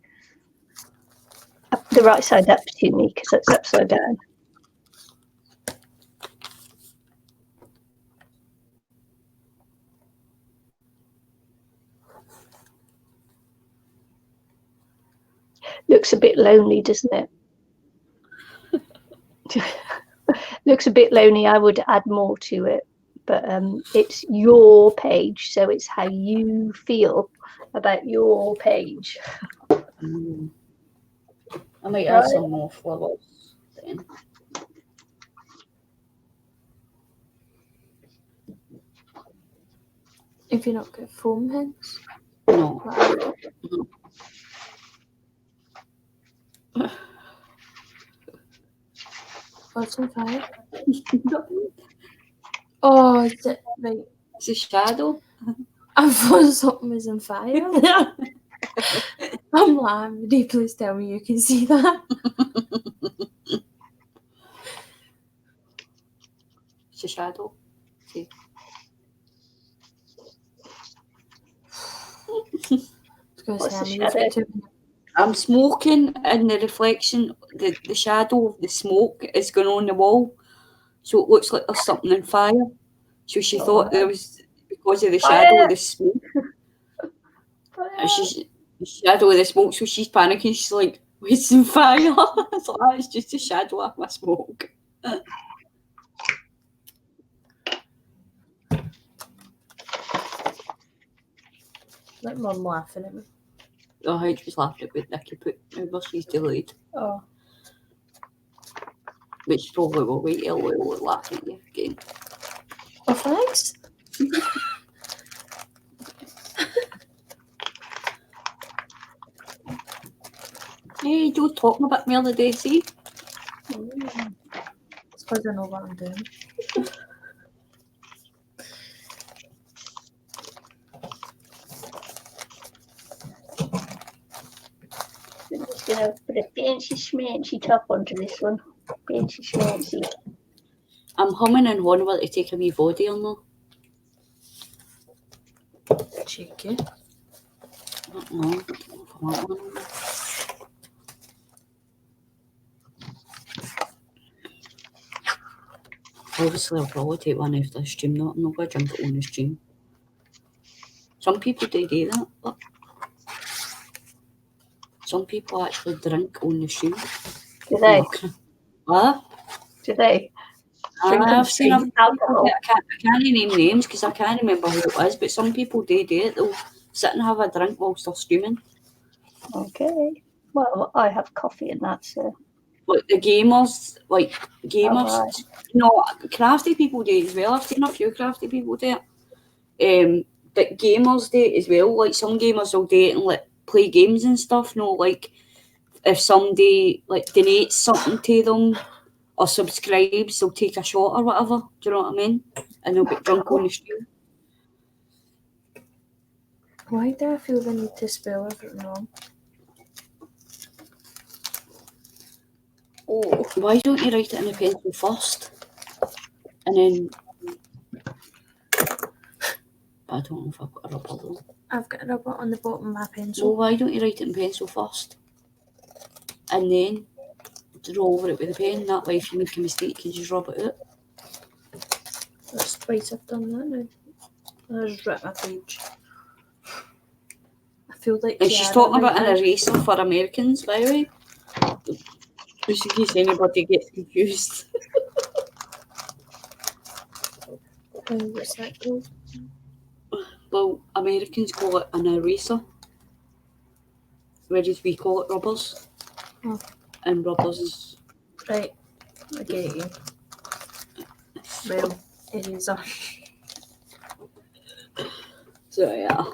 Up the right side up to me because that's upside down. Looks a bit lonely, doesn't it? Looks a bit lonely. I would add more to it, but it's your page, so it's how you feel about your page. I might add some more flowers then. If you not got foam heads? No. What's on fire? Oh, is it right? It's a shadow. I thought something was on fire. I'm laughing. Please tell me you can see that. It's a shadow. Okay. What's the shadow? I'm smoking and the reflection, the shadow of the smoke is going on the wall. So it looks like there's something on fire. So she thought there was, because of the shadow of the smoke. She's the shadow of the smoke, so she's panicking. She's like, "Where's some fire?" It's like, it's just a shadow of my smoke. Like Mum laughing at me. Oh, I was laughing at what Nicky put. Maybe she's delayed. Oh. Which probably will wait till we'll laugh at you again. Oh, thanks. Hey, don't talk about me the other day, see? It's Because I know what I'm doing. I'm just going to put a fancy schmancy top onto this one. Fancy schmancy. I'm humming and hawing whether to take a wee body or not. Cheeky. I don't know. If I want one or not. Obviously, I'll probably take one after the stream. I'm not going to drink it on the stream. Some people do that. Look. Some people actually drink on the stream. Do they? What? Do they? Drink on I've seen stream alcohol. I can't name names because I can't remember who it was, but some people do it. They'll sit and have a drink whilst they're streaming. Okay. Well, I have coffee and that, so. Like the gamers, Alright. no, crafty people do it as well. I've seen a few crafty people do it. But gamers do it as well. Like some gamers will do it and like play games and stuff. No, like if somebody like donates something to them or subscribes, they'll take a shot or whatever. Do you know what I mean? And they'll get drunk on the stream. Why do I feel the need to spell everything wrong? Oh, why don't you write it in a pencil first? And then I don't know if I've got a rubber though. I've got a rubber on the bottom of my So pencil. why don't you write it in pencil first? And then draw over it with a pen. That way if you make a mistake you just rub it out. That's twice I've done that now. I just ripped my page. I feel like And she's talking about an eraser for Americans, by the way. Just in case anybody gets confused. What's that called? Well, Americans call it an eraser. Whereas we call it rubbers. Oh. And rubbers is... Right, I get you. Well, eraser. So yeah.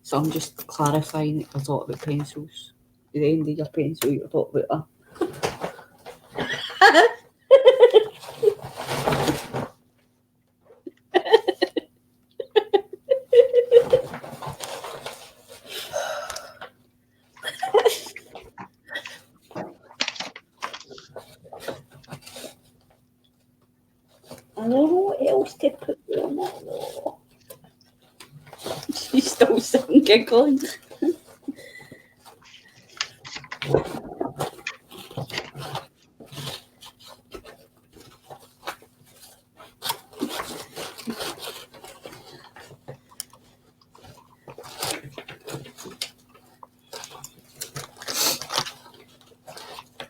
So I'm just clarifying that we're talking about pencils. At the end of your pencil you're talking about I don't know what else to put on that though. She's still sitting giggling.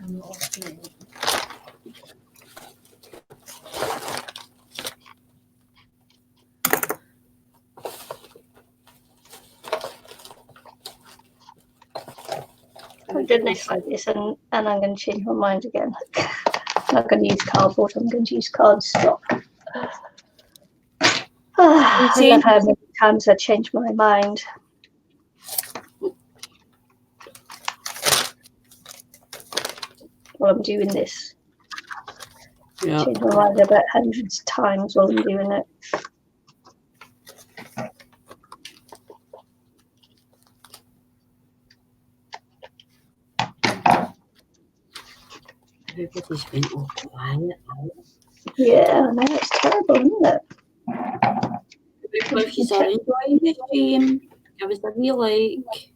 I'm not opening it. I'm doing this like this and I'm going to change my mind again. I'm not going to use cardboard, I'm going to use cardstock. I love how many times I change my mind. While I'm doing this. Yeah. Change my mind about hundreds of times while I'm doing it. Everybody's been all quiet. Yeah, I know, it's terrible, isn't it? If you are enjoying the stream, give us a wee like.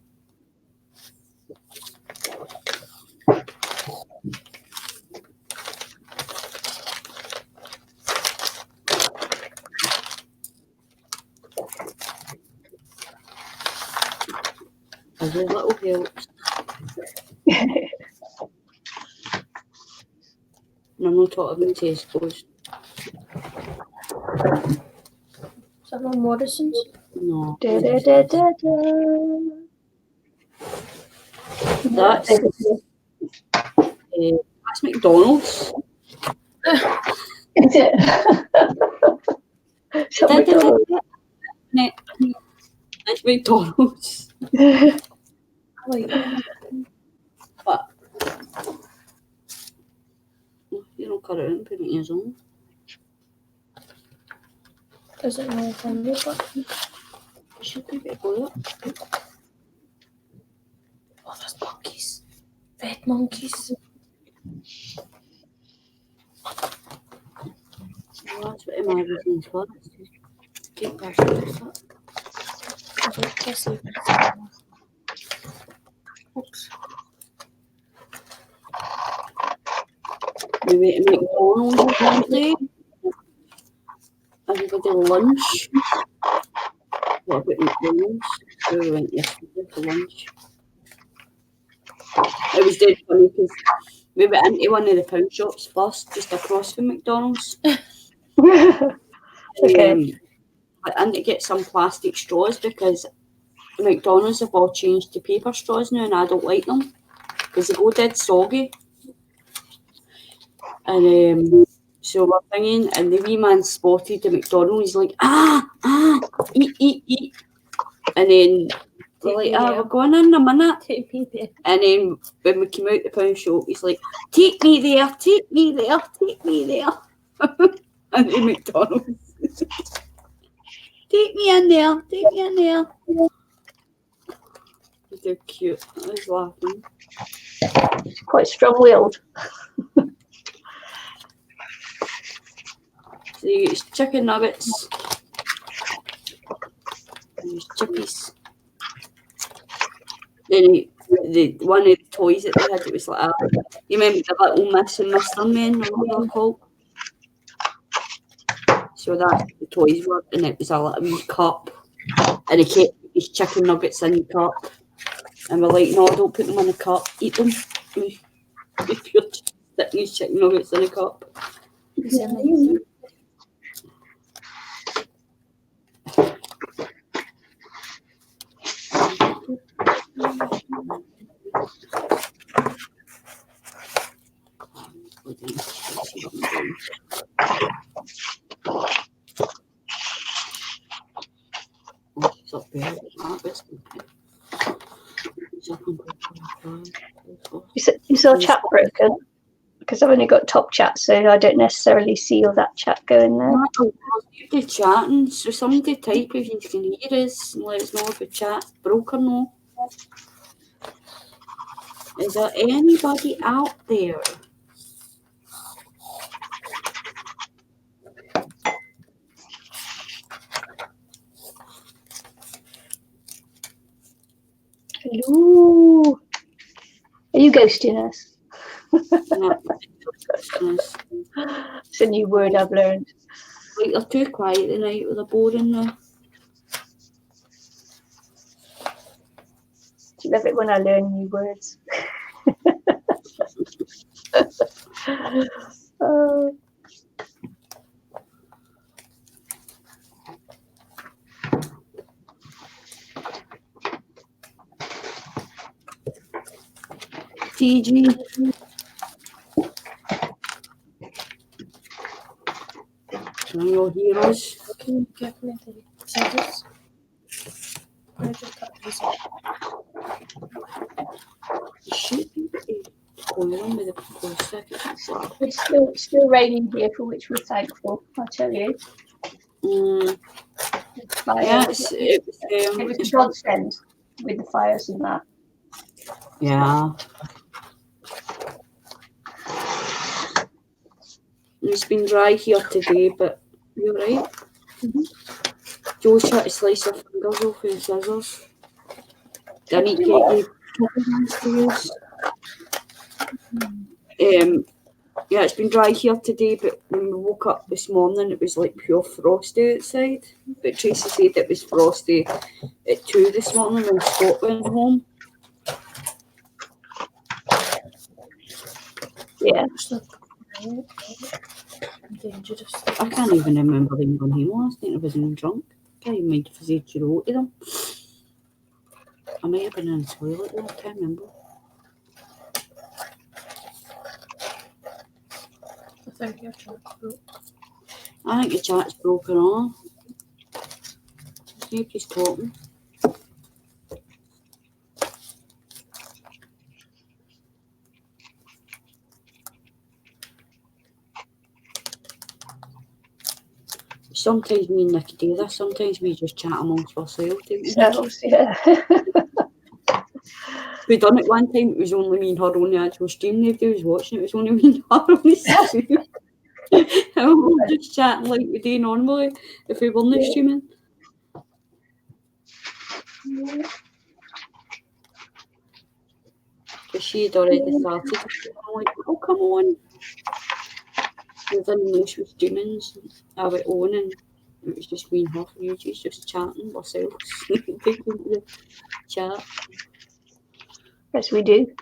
Every little helps. And I'm not talking about Tesco's. Is that on Morrison's? No. Da, da, da, da, da. That's that's McDonald's. Is it? Shut McDonald's. That's McDonald's. Like, But yeah. you know, cut it and put it in your own. Is it no funny, but It should be able to go up. oh, there's monkeys. Red monkeys. Well, that's what the magazine's for. It's to keep pictures up. Let's see. Oops. We went to McDonald's one day. Everybody lunch. What about McDonald's? We went yesterday for lunch. It was dead funny because we went into one of the pound shops first, just across from McDonald's. Okay. I had to get some plastic straws because McDonald's have all changed to paper straws now and I don't like them because they go dead soggy. And so we're thinking, and the wee man spotted the McDonald's. He's like, eat. And then we're like, we're going in a minute. And then when we came out the pound shop, he's like, take me there. And the McDonald's. Take me in there. They're cute. I was laughing. Quite strong-willed. So you get chicken nuggets. And there's chippies. Then the one of the toys that they had, it was like you remember the little Miss and Mr. Men, or what they're called? So that's what the toys were, and it was a little wee cup. And he kept his chicken nuggets in the cup. And we're like, no, don't put them in a cup, eat them. If you're sticking his chicken nuggets in a cup. It's amazing. Is our chat broken? Because I've only got top chat, so I don't necessarily see all that chat going there. You're chatting, so somebody type if you can hear us and let us know if the chat's broken or no. Is there anybody out there? Hello. Are you ghosting us? No. It's a new word I've learned. Like they're too quiet tonight with a boring now. Do you love it when I learn new words? TG. Can you hear us? Can you give me the scissors? I just cut this off. Should be going on with the prosthetic. It's still raining here, for which we're thankful, I tell you. Yeah, it was a godsend with the fires and that. Yeah. It's been dry here today, but you're right. Mm-hmm. Joe's trying to slice her fingers off with scissors. I need to get you proper hands to use. Yeah, it's been dry here today, but when we woke up this morning, it was like pure frosty outside. But Tracy said it was frosty at 2 this morning when Scott went home. Yeah. Dangerous. I can't even remember them when he was. I think I was even drunk. I can't even mind if I said hello to them. I might have been in the toilet though, I can't remember. I think your chat's broke. I think the chat's broken off. Nobody's talking. Sometimes me and Nicky do this. Sometimes we just chat amongst ourselves. Selves, yeah. We done it one time. It was only me and her on the actual stream. Nobody was watching. It was only me and her on the stream. And we were just chatting like we do normally if we weren't streaming. Because she'd already started. I'm like, oh, come on. We didn't know she was streaming. So I went on and it was just me and her for ages, just chatting ourselves. Taking the chat. Yes, we do.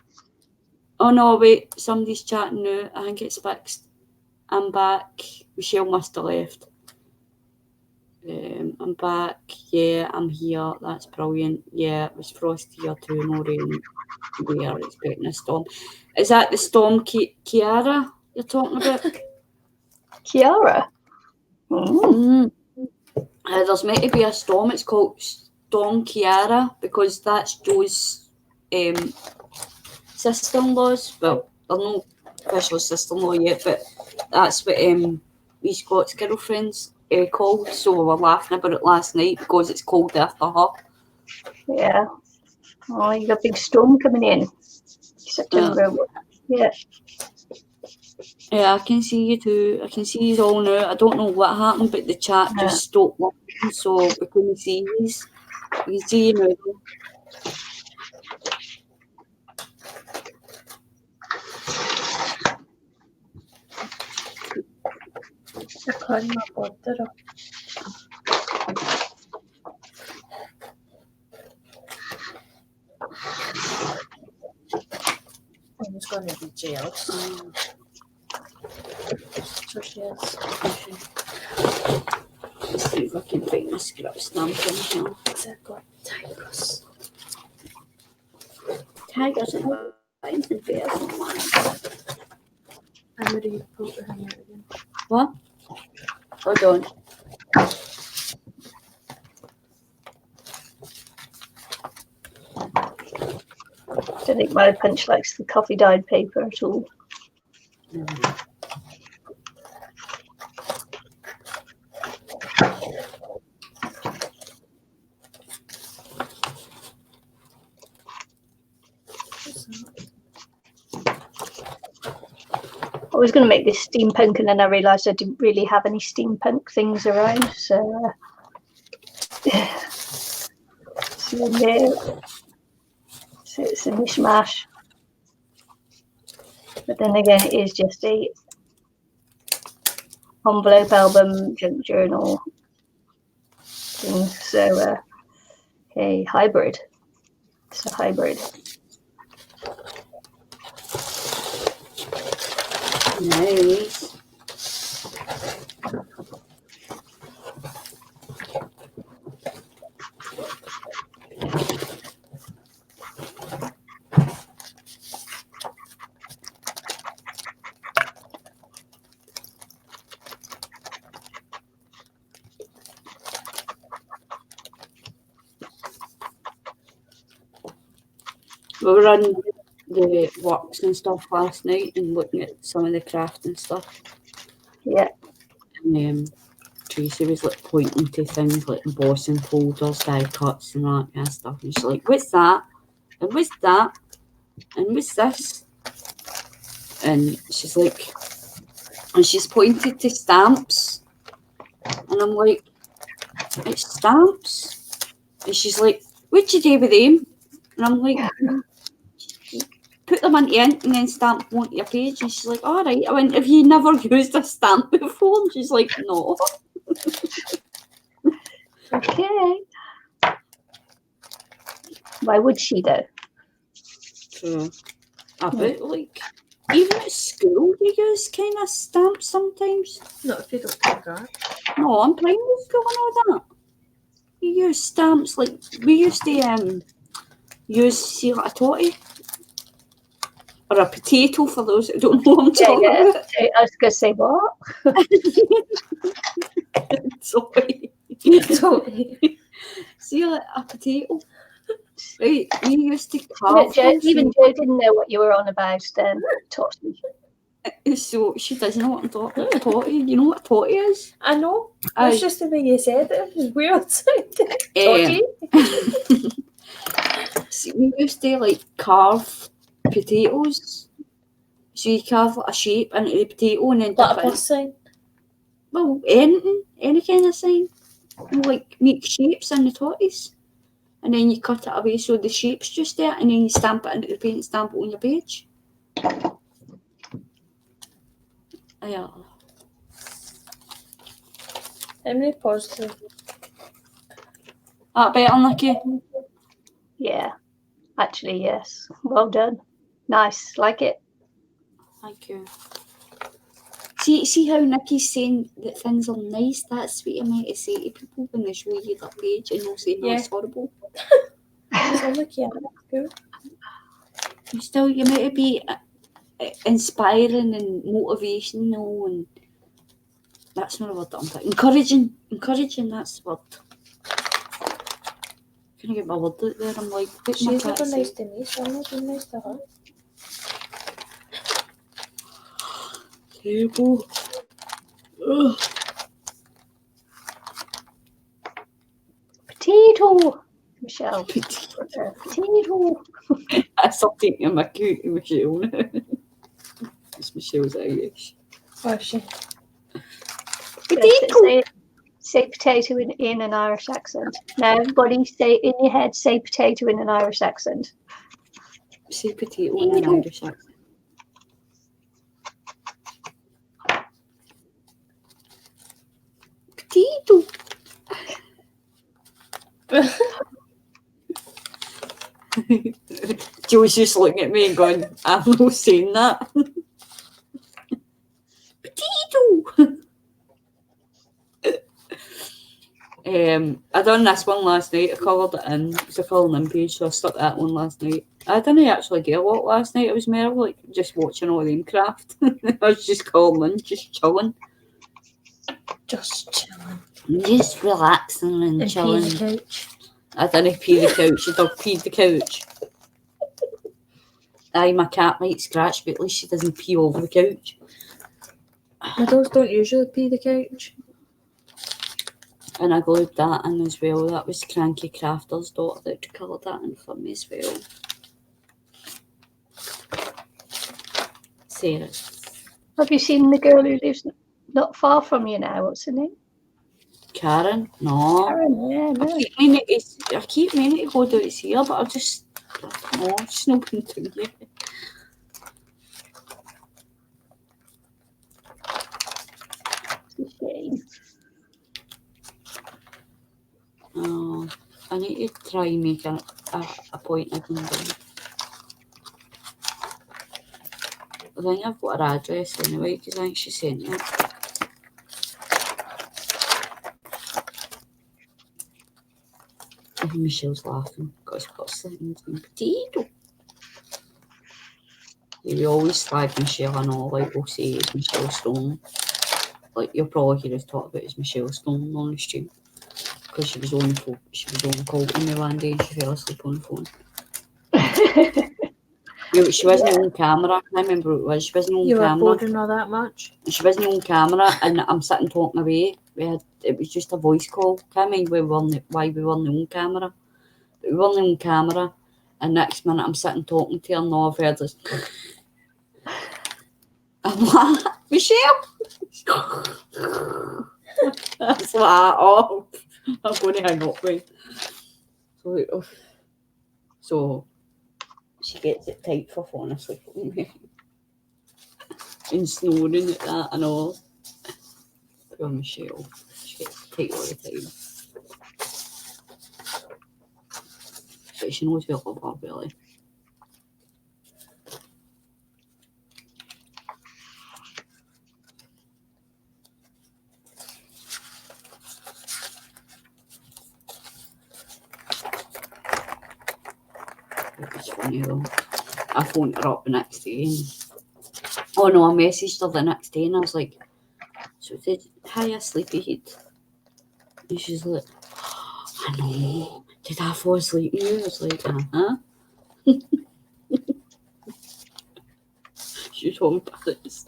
Oh no, wait, somebody's chatting now. I think it's fixed. I'm back. Michelle must have left. I'm back. Yeah, I'm here. That's brilliant. Yeah, it was frosty here too, no rain. We are expecting a storm. Is that the storm Kiara you're talking about? Kiara. There's meant to be a storm. It's called Storm Kiara because that's Joe's sister-in-law's. Well, they're not official sister-in-law yet, but that's what his Scott's girlfriend's called. So we were laughing about it last night because it's called after her. Yeah. Oh, you got a big storm coming in. September. Yeah. Yeah, I can see you too. I can see you all now. I don't know what happened, but the chat just stopped working, so we couldn't see you. We can see you now. I can't even bother. I'm just going to be jealous. So she is. Let's see if I can find a scrap stamp in here. I've got tigers. Tigers and lions and bears and lions. I'm ready to put her in again. What? Hold on. I don't think my punch likes the coffee dyed paper at all. I was going to make this steampunk and then I realised I didn't really have any steampunk things around, so so there. So it's a mishmash. But then again, it is just a envelope album, junk journal thing. So a hybrid. It's a hybrid. Nice. We were on the works and stuff last night and looking at some of the craft and stuff. Yeah. And Tracy was like pointing to things like embossing folders, die cuts and that kind of stuff. And she's like, what's that? And what's that? And what's this? And she's like, and she's pointed to stamps. And I'm like, it's stamps? And she's like, what'd you do with them? And I'm like, put them into ink and then stamp them onto your page. And she's like, all right. I went, have you never used a stamp before? And she's like, no. Okay. Why would she though? So, I bet like, even at school, you use kind of stamps sometimes. Not if you don't take art. No, in primary school and all that. You use stamps like, we used to use, see, like a totty. Or a potato for those that don't know what I'm talking about. I was going to say what? Sorry. See, like a potato. Right, you used to carve Even Joe didn't know what you were on about then, Totty. So she doesn't know what I'm talking about. Potty. You know what potty is? I know. Aye. It's just the way you said it. It was weird. Eh. Totty. See, we used to like carve potatoes. So you carve like a shape into the potato and then Like a dip it in. plus sign. Well, anything, any kind of sign. You like make shapes in the totties. And then you cut it away so the shape's just there, and then you stamp it into the paint, stamp it on your page. Yeah. How many positive? That better, Nicky? Yeah, actually, yes. Well done. Nice. Like it. Thank you. See how Nicky's saying that things are nice? That's what you're meant to say to people when they show you their page and they'll say, no, it's horrible. It's all like, yeah, good. You're meant to be inspiring and motivational, and that's not a word that I'm thinking. Encouraging, that's the word. Can I get my word out there? I'm like, what am I She's trying never to nice say? to me, so I'm not being nice to her. Terrible. Ugh. Potato. Michelle. Potato. I stopped thinking of my cute Michelle. It's Michelle's Irish. Oh, she. Potato. Say potato in an Irish accent. Now, everybody say in your head, say potato in an Irish accent. Say potato in an Irish accent. Potato. Joe's just looking at me and going, I'm not saying that. Potato. I done this one last night. I coloured it in. It's a colouring in page, so I stuck that one last night. I didn't actually get a lot last night. It was more like just watching all them craft. I was just colouring in, just chilling. Just chilling. Just relaxing and And chilling. peeing the couch. I didn't pee the couch. The dog peed the couch. Aye, my cat might scratch, but at least she doesn't pee over the couch. My dogs don't usually pee the couch. And I glued that in as well. That was Cranky Crafter's daughter that coloured that in for me as well. Sarah. Have you seen the girl who lives not far from you now? What's her name? Karen? No. Karen, yeah, no. I keep meaning to go down to see her, but I've just, no, just not been doing it. It's a shame. Oh, I need to try and make a point of them. I think I've got her address anyway, because I think she sent it. Oh, Michelle's laughing because I've got something in potato. We always slag Michelle and all, like we'll say it's Michelle Stone. Like you'll probably hear us talk about it's Michelle Stone on the stream. Because she was on the phone. She was on call to me one day and she fell asleep on the phone. Yeah, she wasn't on camera. I remember what it was. She wasn't on You were camera. boring her that much. She wasn't on camera, and I'm sitting talking away. It was just a voice call. Can't remember why we weren't on camera. But we weren't on camera, and next minute I'm sitting talking to her, and all I've heard is, I'm like, Michelle. That's like, oh, I'm going to hang up with. So she gets it tight for falling asleep on me. And snoring at that and all. Poor Michelle. She gets tight all the time. But she knows we love her, really. It was funny though. I phoned her up the next day and I messaged her the next day and I was like, so hiya sleepyhead. And she's like, I know. Did I fall asleep with you? I was like, She told me about this.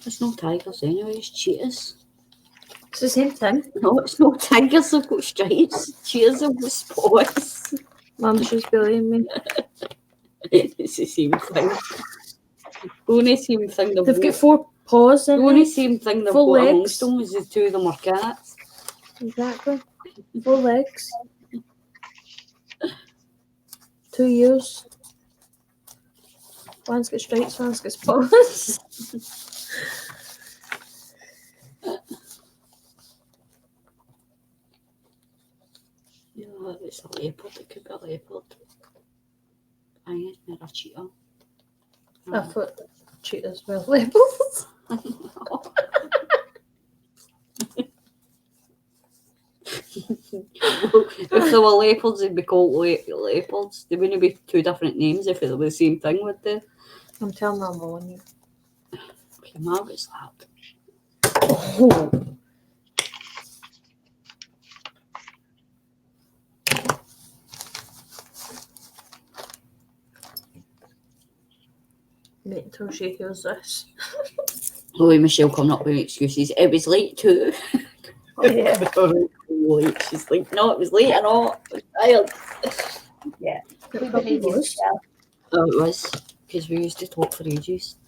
It's no tigers anyway, it's cheetahs. It's the same thing. No, it's no tigers, they've got stripes. Cheetahs have got spots. Mum's just bullying me. It's the same thing. The only same thing They've got 4 paws the in only it. same thing they've 4 got legs. amongst them is the 2 of them are cats. Exactly. 4 legs. 2 ears. One's got stripes, one's got spots. Yeah, it's a leopard, it could be a leopard. I think it's more a cheetah. I thought cheetahs were leopards. If they were leopards, they'd be called leopards. They wouldn't be 2 different names if they were the same thing, would they? I'm telling them all on you. Okay, Margaret's that. Oh. Wait until she hears this. Chloe Michelle coming up with excuses. It was late too. Oh, yeah. Late. She's like, no, it was late and all. I was tired. Yeah. Everybody knows. Oh, it was. Because we used to talk for ages.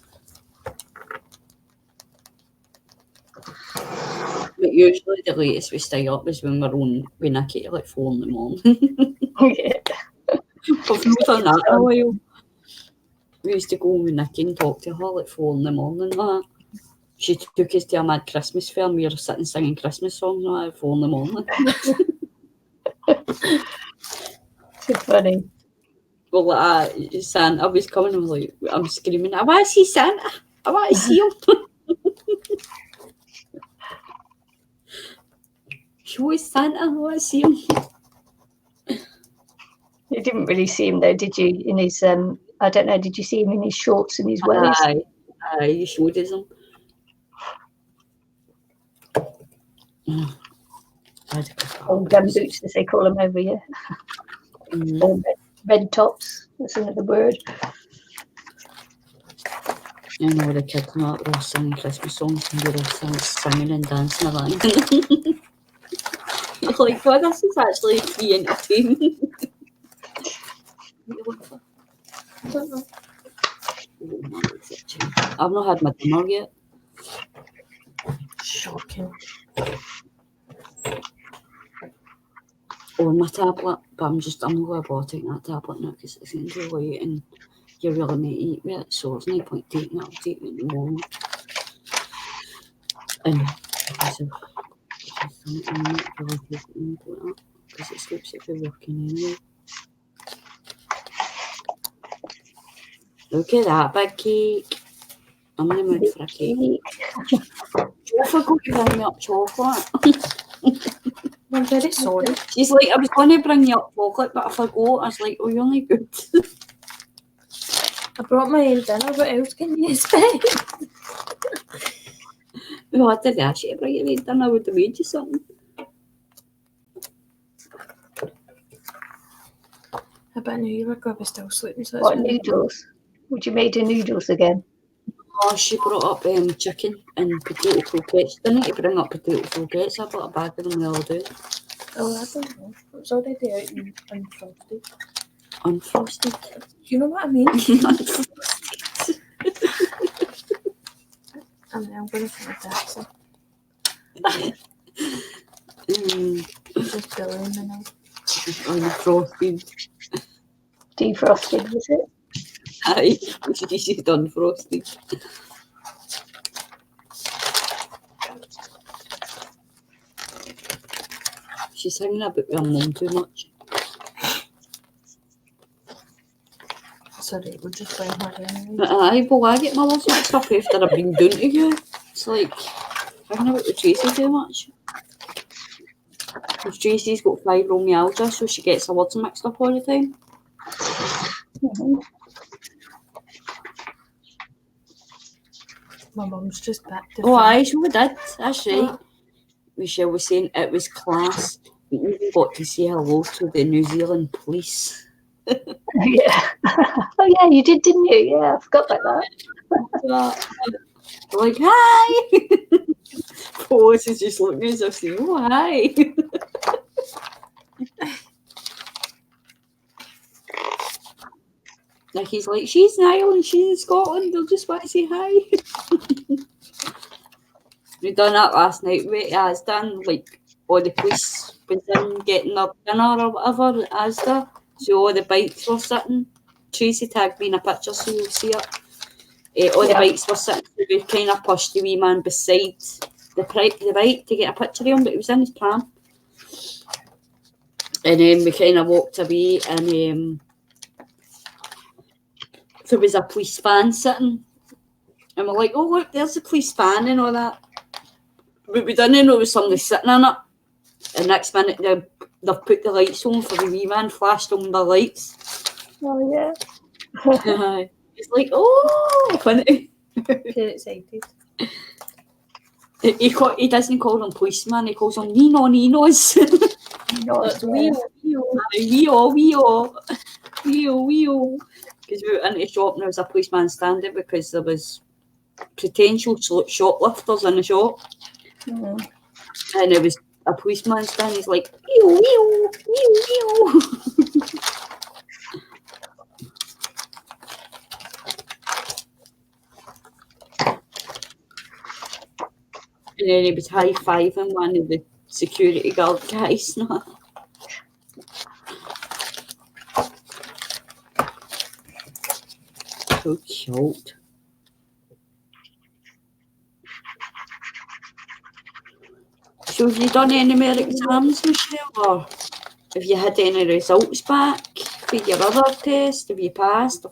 But usually the latest we stay up is when we're on with Nicky at like 4 in the morning. Yeah. I've not done that in a while. We used to go with Nicky and talk to her like 4 in the morning. Like. She took us to a mad Christmas fair and we were sitting singing Christmas songs at 4 in the morning. Too funny. Well, Santa was coming, I was like, I'm screaming, I want to see Santa. I want to see him. Show us Santa, I want to see him. You didn't really see him though, did you? In his I don't know, did you see him in his shorts and his wellies? Aye, you showed us him. Old gum boots, as they call them over here. Or red tops, that's another word. I know the kids now, they're all singing Christmas songs and they're all singing and dancing around. You're like, God, this is actually free entertainment. I don't know. I've not had my dinner yet. Shocking. On my tablet, but I'm not going to bother taking that tablet now because it's getting too late and you really need to eat with it, so there's no point taking it. I'll take it in the morning. And because it stops it from working anyway. Look at that big cake. I'm in the mood for a cake. Joe forgot to bring me up chocolate. I'm very sorry. She's like, I was going to bring you up chocolate, but I forgot. I was like, oh, you're only good. I brought my own dinner, what else can you expect? If I did ask you to bring your own dinner, I would have made you something. I bet I knew you were going to be still sleeping. So What, noodles? Would you made the noodles again? Oh, she brought up chicken and potato croquettes. Didn't need to bring up potato croquettes. I bought a bag of them the other day. Oh, I don't know. It was already out and unfrosted. Unfrosted? You know what I mean? Unfrosted. I'm going to find that. So. Just billing me now. Unfrosted. Defrosted, was it? Aye, she said unfrosted. She's hanging about with her mum too much. Sorry, we'll just blame her anyway. Aye, but I get my words mixed up after I've been doing to you. It's like hanging about with Tracy too much. Because Tracy's got fibromyalgia, so she gets her words mixed up all the time. My mum's just back to Oh, aye, she did. That's right. What? Michelle was saying it was class. We even got to say hello to the New Zealand police. Yeah. Oh, yeah, you did, didn't you? Yeah, I forgot about that. Like, hi! Pose is just looking as if saying, oh, hi. Nicky's like, she's in Ireland, she's in Scotland, they'll just want to say hi. We done that last night, wait, as done, like, all the police was in getting their dinner or whatever at Asda, so all the bikes were sitting. Tracy tagged me in a picture so you'll see it. All the bikes were sitting, so we kind of pushed the wee man beside the bike to get a picture of him, but he was in his pram. And then we kind of walked away, and there was a police van sitting, and we're like, oh look, there's a police van and all that. But we didn't know there was somebody sitting in it. And next minute they've put the lights on for the wee man, flashed on the lights. Oh yeah. It's like, oh, funny. Get excited. He doesn't call them policeman, he calls them Ninos. Not Wee-o. Because we were in the shop and there was a policeman standing because there was potential shoplifters in the shop. Mm. And there was a policeman standing, he's like, wee-o. And then he was high-fiving one of the security guard guys. So cute. So have you done any more exams, Michelle, or have you had any results back for your other test? Have you passed? Do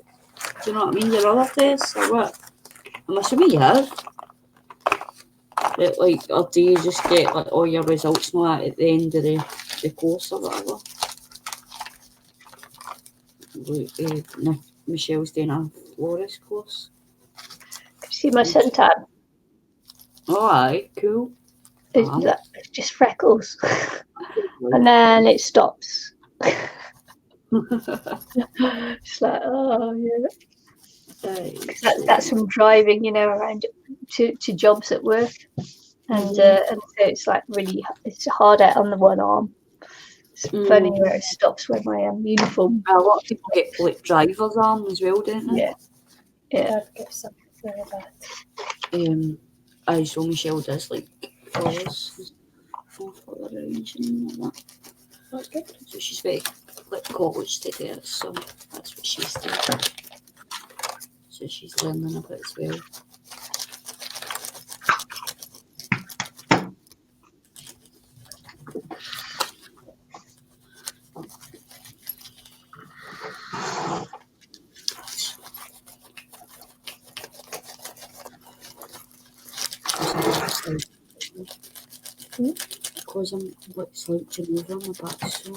you know what I mean? Your other tests or what? I'm assuming you have. Like, or do you just get like all your results now at the end of the course or whatever? Like, Michelle's doing a florist course. see my suntan. Oh, aye, cool. It's just freckles, and then it stops. It's like, oh yeah. That's from driving, around to jobs at work, and so it's like really, it's hard out on the one arm. It's funny where it stops when my uniform. A lot of people get like driver's arm as well, don't they? Yeah. I'd get something for that. I saw Michelle does like flowers for the arranging and all that. That's good. So she's very like college to do it, so that's what she's doing. So she's learning a bit as well. Because I'm like slouching over my back, so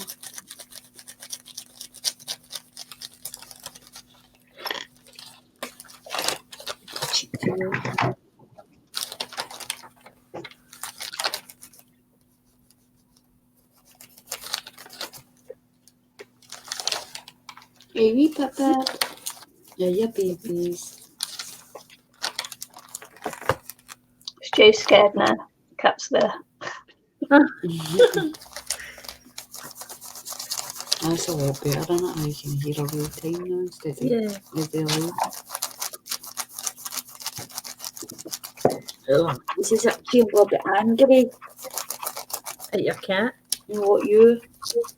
hey, wee Peppa. Yeah, babies. Is Joe scared now? Cat's there. That's a lot better, isn't it? How you can hear a real time now instead of the live. This is actually a little bit angry. At your cat? You know what, you?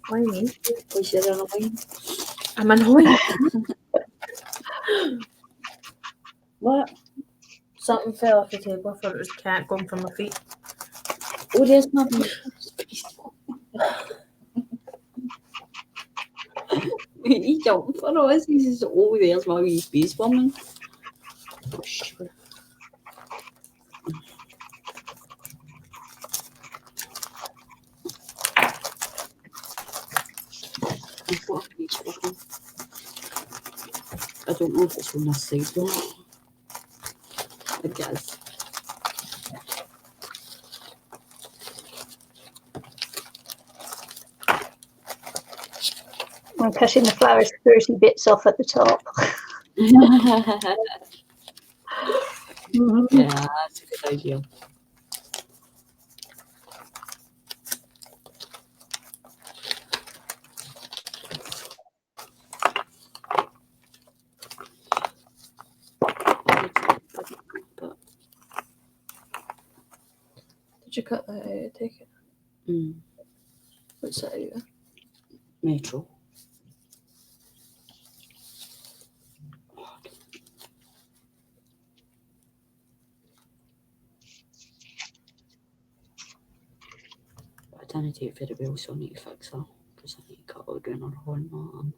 Why me? Because you're annoying. I'm annoyed. What? Something fell off the table. I thought it was a cat going from my feet. Oh, there's my He jumped for us. He says, oh, there's my wee space woman. Oh, sure. I don't know if it's from this side though. I guess. I'm cutting the flowers 30 bits off at the top. Yeah, that's a good idea. But, Did you cut that out? Take it. What's that out of? Metro. I don't take it very well, so I need to fix her because I need to cut her down her horn. Do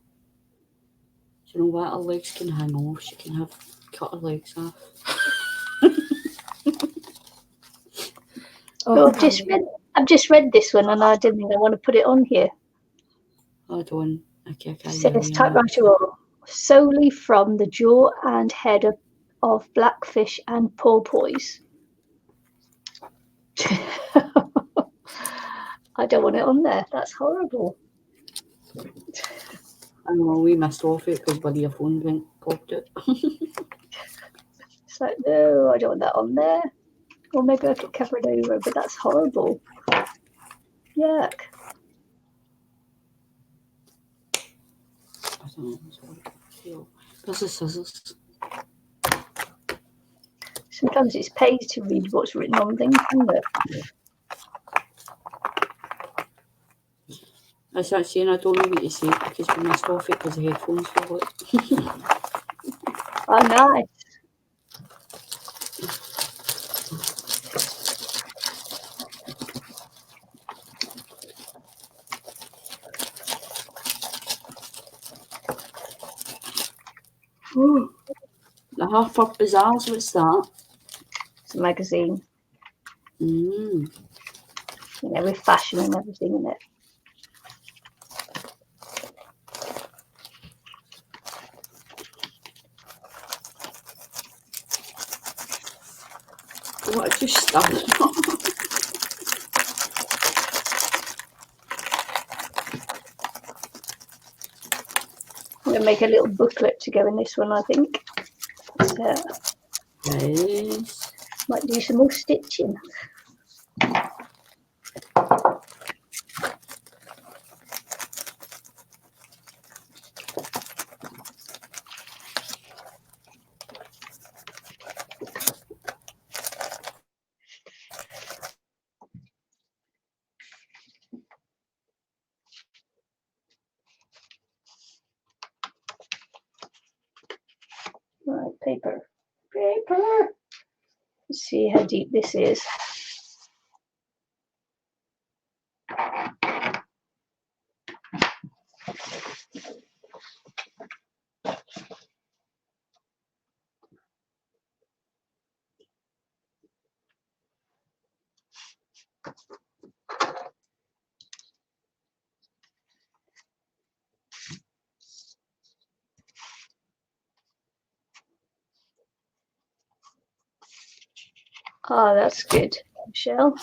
you know what? Her legs can hang off. She can have cut her legs off. Oh, I've just read this one, and I didn't think I want to put it on here. I don't. Okay, I can't. Says typewriter roll solely from the jaw and head of blackfish and porpoise. I don't want it on there. That's horrible. I know we missed off it because one of your phones went popped it. It's like, no, I don't want that on there. Or maybe I could cover it over, but that's horrible. Yuck. I don't know. Sorry. There's the scissors. Sometimes it's paid to read what's written on things, isn't it? I start saying I don't know what you say because we missed off it because the headphones fell out. Oh, nice. Ooh, The Harper Bazaars, what's that? it's a magazine, Mm. with fashion and everything in it. What I just started. I'm going to make a little booklet to go in this one, I think. So, Nice. might do some more stitching. Right, paper. Let's see how deep this is. Oh, that's good, Michelle.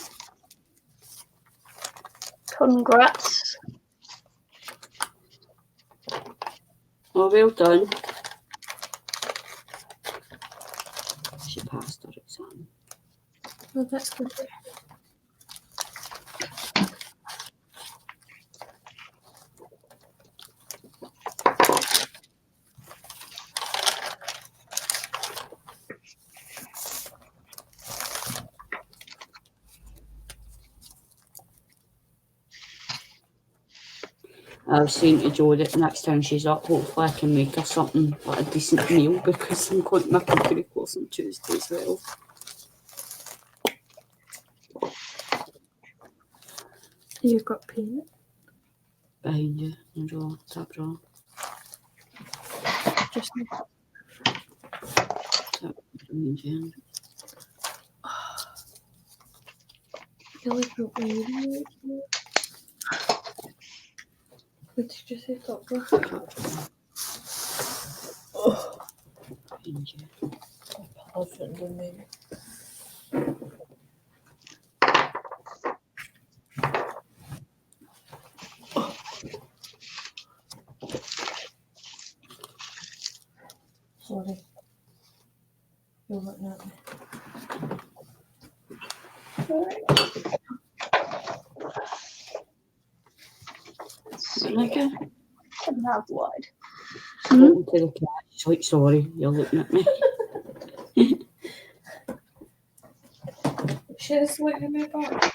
Congrats. Oh, well done. She passed her exam. Oh, that's good. I was saying to Jo that next time she's up, hopefully I can make her something like a decent meal because I'm going to my cookery course on Tuesday as well. You've got paint. Behind you, in drawer, top drawer. Just Top behind you. really broke my ear. What did you say, top drawer? Top drawer. Oh, Behind you. perfect for me. Sorry. You're looking at me. Nicky? And have wide. Spoken to the cat. She's like, sorry, you're looking at me. She's looking at me back.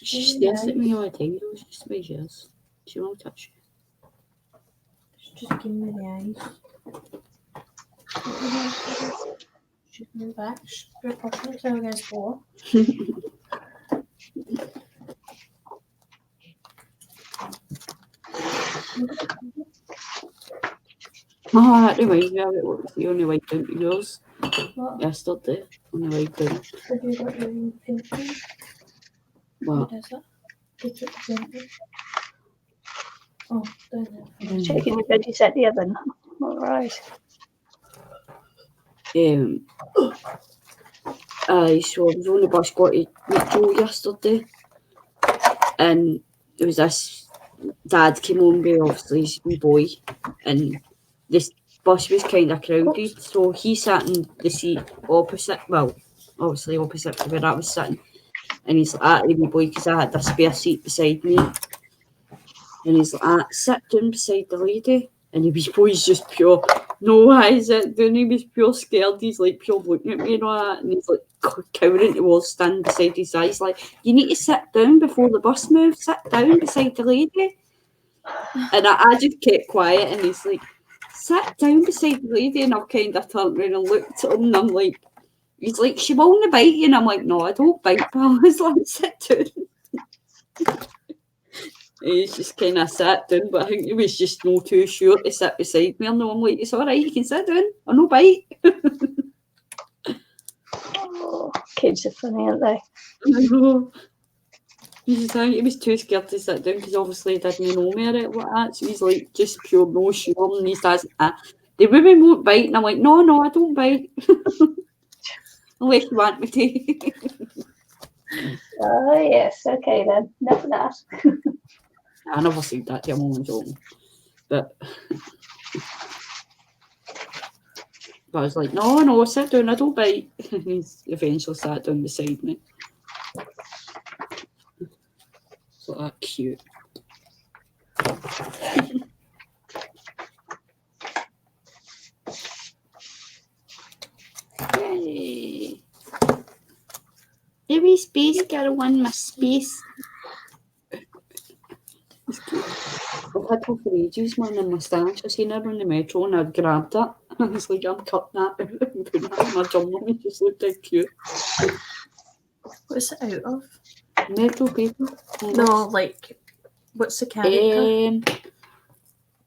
She stares at me all the time. Though. She's the way she is. She won't touch you. She's just giving me the eyes. She's coming back. She's pushing it so against the wall. Oh, that reminds me of it. What was the only way down to yours What? yesterday? On the way down. Have you got your painting? What? What is it? It's a painting. Oh, down there. Checking your veggies at the oven. All right. So I was on the bus got to meet Joe yesterday, and there was this dad came on with obviously his wee boy, and this bus was kind of crowded, so he sat in the seat opposite, well, obviously opposite to where I was sitting, and he's like, "Ah, wee boy," because I had a spare seat beside me, and he's like, "Ah, sit down beside the lady," and the wee boy's just pure, "No, why is it doing?" He was pure scared. He's like pure looking at me and all that, and he's like cowering towards standing beside his eyes, like, "You need to sit down before the bus moves. Sit down beside the lady." And I just kept quiet, and he's like, "Sit down beside the lady," and I've kind of turned around and looked at him, and I'm like, he's like, "She won't bite you," and I'm like, "No, I don't bite, pal." He's like, "Sit down." He's just kind of sat down, but I think he was just no too sure to sit beside me. And I'm like, "It's all right, you can sit down. I no bite." Oh, kids are funny, aren't they? I know. He was too scared to sit down because obviously he didn't know me or it like that. So he's like just pure no sure, and he says, "The women won't bite," and I'm like, "No, no, I don't bite." Unless you want me to. Oh, yes. Okay, then. Enough of that. I never said that to him on his own. But I was like, "No, no, sit down, I don't bite." And he's eventually sat down beside me. So that cute. Yay. Every space girl won my space. I've had her for ages, man, in my stash. I seen her on the metro and I'd grabbed it. And I was like, "I'm cutting that out and putting it in my journal." It just looked like cute. What's it out of? Metro paper. No, like, what's the character?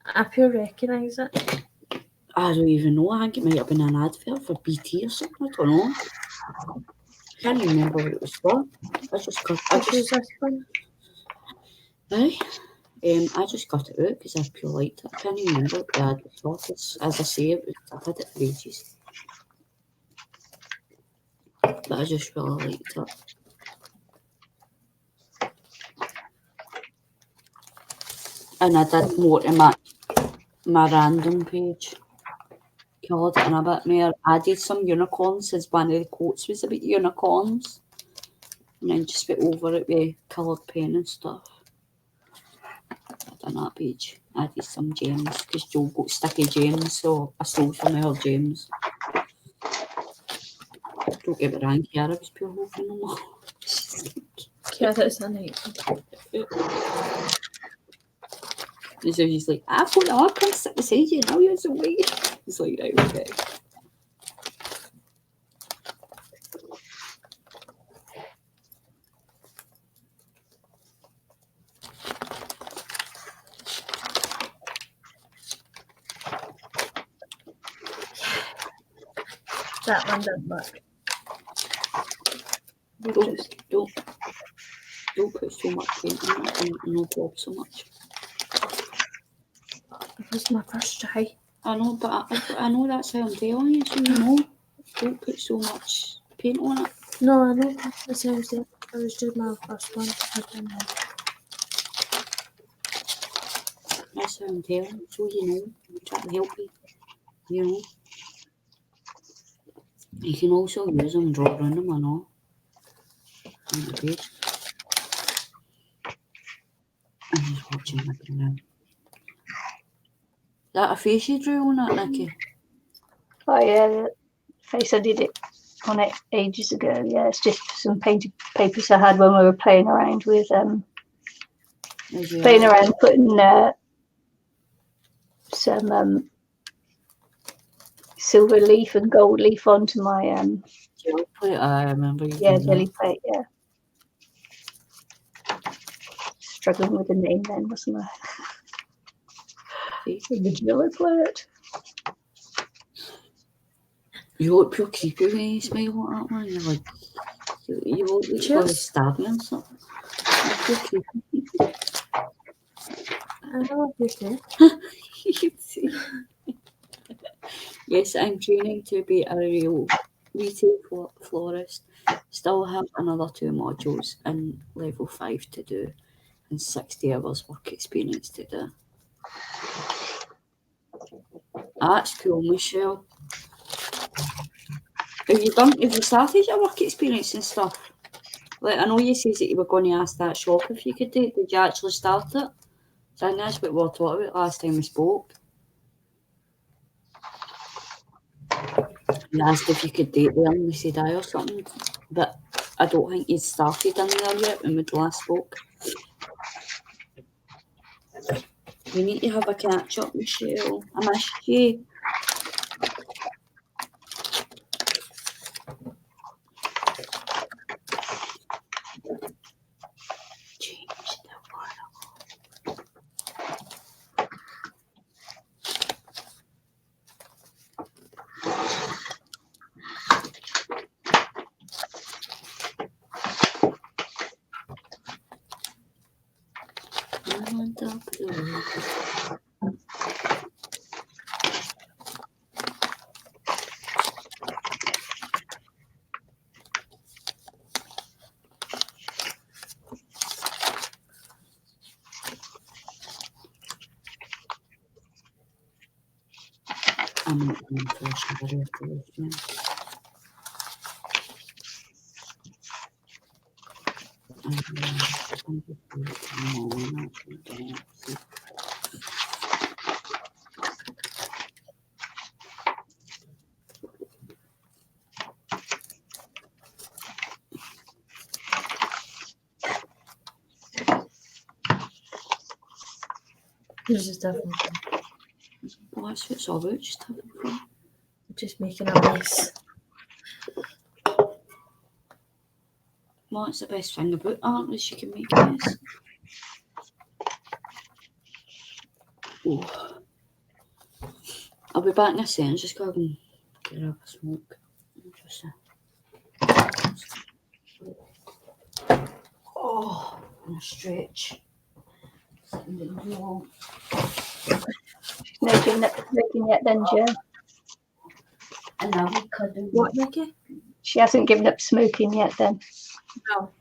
I pure recognise it. I don't even know. I think it might have been an advert for BT or something. I don't know. Can't even remember what it was for. I just cut Who's this one? I just got it out because I pure liked it. I can't even remember what the ad was for. 'Cause as I say, I've had it for ages. But I just really liked it. And I did more to my random page. Coloured it in a bit more. Added some unicorns as one of the quotes was about unicorns. And then just went over it with coloured pen and stuff. On that page, added some gems because Joe got sticky gems, so I stole some of her gems. Don't get me wrong, Kiara was pure hoping them all. Kiara's a night. And so he's like, "I put it up and sit beside you now, you're so weird." He's like, "Right, okay." That one doesn't work. Don't put so much paint on it and no bob so much. It was my first try. I know, but I know that's how I'm telling you, so you know. Don't put so much paint on it. No, I know. That sounds it. I was doing my first one. I didn't know. That's how I'm telling you, so you know. I'm trying to help you. You know. You can also use them, draw around them and all. on the page. I'm just watching Nicky now. Is that a face you drew on that, Nicky? Oh yeah, the face I did it on it ages ago. Yeah, it's just some painted papers I had when we were playing around with putting some silver leaf and gold leaf onto my jelly plate. I remember you yeah, doing jelly plate. Yeah, struggling with the name then, wasn't I? See? The jelly plate. You look pure creepy when you smile like that, man. You're like, you look like you're going to stab me or something. You're pure creepy. I know what you say. You can see. Yes, I'm training to be a real retail florist. Still have another 2 modules in level 5 to do and 60 hours work experience to do. That's cool, Michelle. Have you started your work experience and stuff? Like, I know you said that you were going to ask that shop if you could do it. Did you actually start it? So that's what we were talking about last time we spoke. You asked if you could date there and we said aye or something. But I don't think you'd started in there yet when we last spoke. We need to have a catch up, Michelle. I missed you. Change the world. I'm on top of the world. I'm not going to finish the video for this now. There's just definitely Well, that's what it's all about, just having fun. just making a mess. Well, it's the best thing about art is you can make a mess. Oh. I'll be back in a second, just go and get up a smoke. Just and a stretch. No giving yet then, Joe. And now we cuddle. What, Nicky? She hasn't given up smoking yet then. No.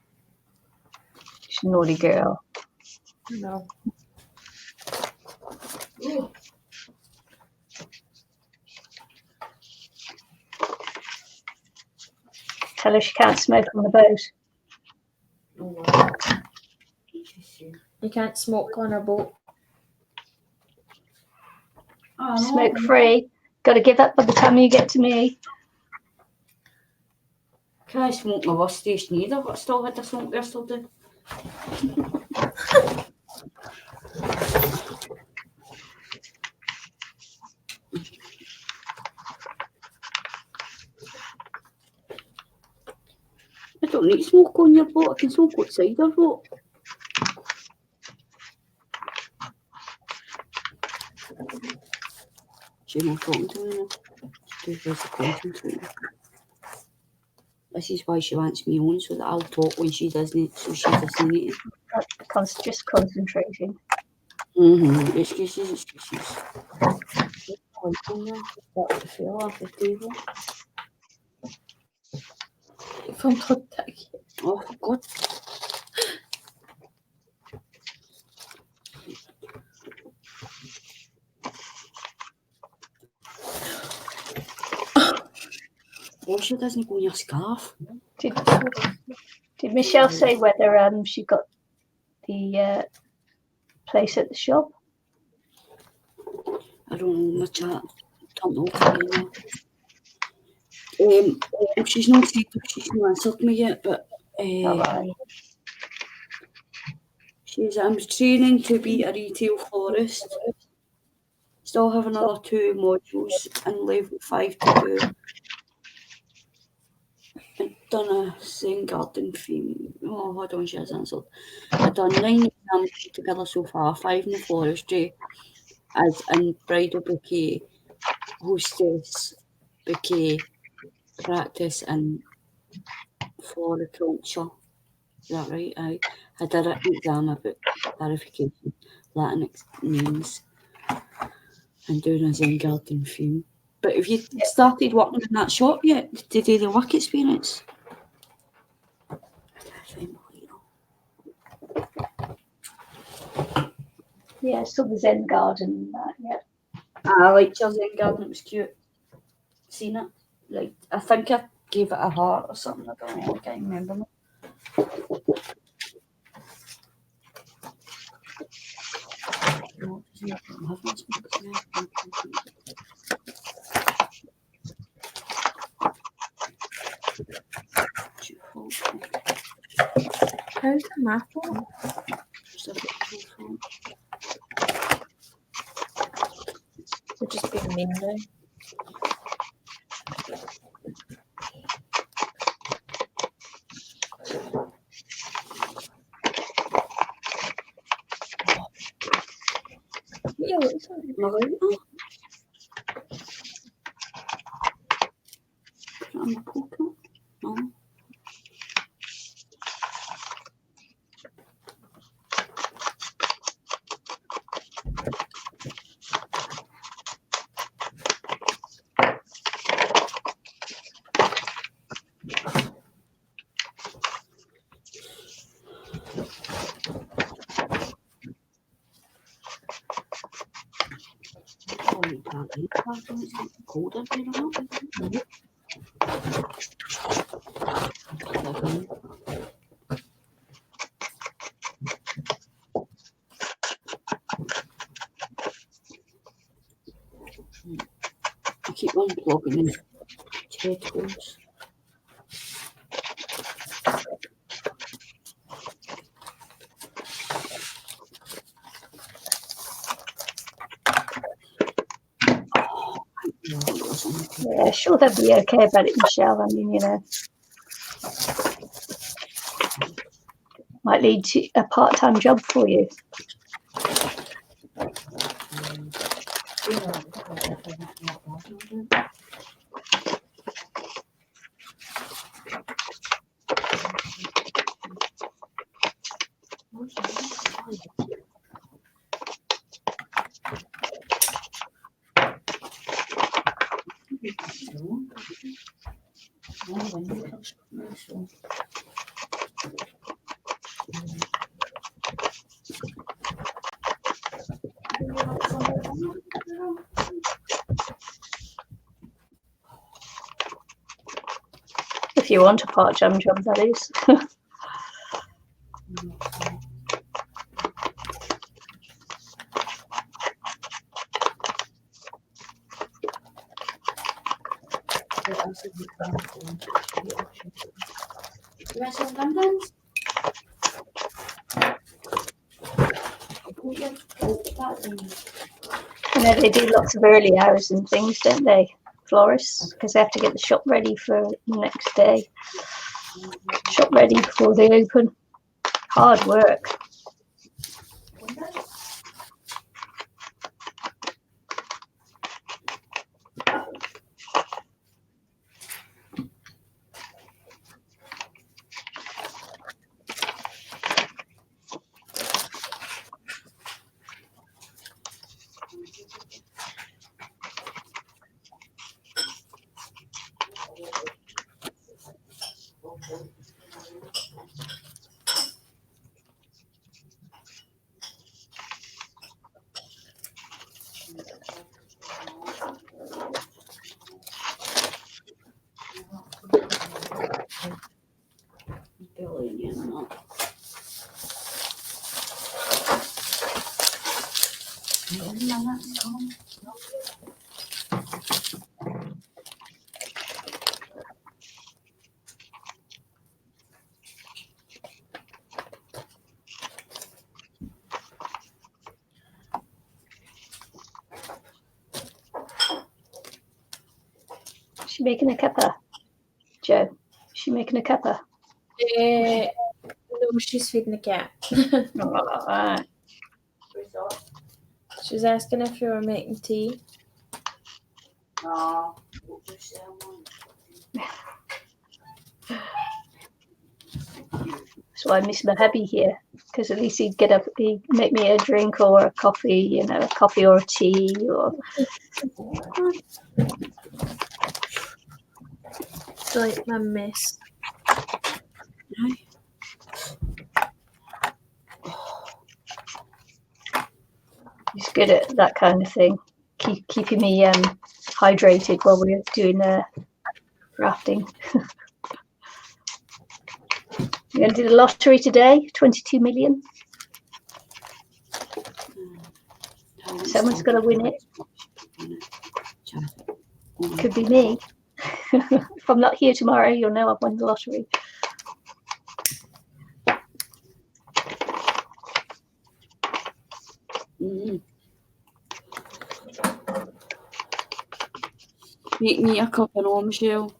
She's a naughty girl. No. Ooh. Tell her she can't smoke on the boat. Oh, You can't smoke on a boat. no. Smoke free. Got to give up by the time you get to me. Can I smoke my bus station either, but I still had to smoke yesterday. I don't need smoke on your boat, I can smoke outside your boat. She's not talking to me now. She's too busy concentrating. This is why she wants me on, so that I'll talk when she doesn't, so she doesn't need it. Just concentrating. Excuses. That's the feel off the table. From contact. Oh, God. Oh, she doesn't go in your scarf. Did Michelle say whether she got the place at the shop? I don't know, my chat. Don't know. She's not said if she's not answered me yet, but she's I'm training to be a retail florist. Still have another 2 modules in level 5 to do. I've done a Zen garden theme. Oh, hold on, she has answered. I've done 9 exams together so far, 5 in the floristry, as in bridal bouquet, hostess, bouquet, practice, and floriculture. Is that right? I did an exam about clarification, Latin names, and doing a Zen garden theme. But have you started working in that shop yet to do the work experience? Yeah, so the Zen garden and that, yeah. I liked your Zen garden, it was cute. Seen it? Like, I think I gave it a heart or something, I don't know, I can't remember now. How's the map on? We're just being mean now. Yeah, what is that? Margarita? Put it on my poker? No. Cold up here or not? I keep unplugging in headphones. Yeah, sure, they'll be okay about it, Michelle. I mean, you know, might lead to a part-time job for you. If you want a part-time job, that is. You want some Londons? You know, they do lots of early hours and things, don't they, florists? Because they have to get the shop ready for the next day. Shop ready before they open. Hard work. Is she making a cuppa? Joe, is she making a cuppa? No, she's feeding the cat. Oh, She's asking if you were making tea. That's why I miss my hubby here, because at least he'd get up, he'd make me a drink or a coffee, you know, a coffee or a tea, or It's like my mess. he's good at that kind of thing, keeping me hydrated while we're doing rafting. You're going to do the lottery today, 22 million. Someone's got to win it. Could be me. If I'm not here tomorrow, you'll know I've won the lottery. Make me a cup of Michelle.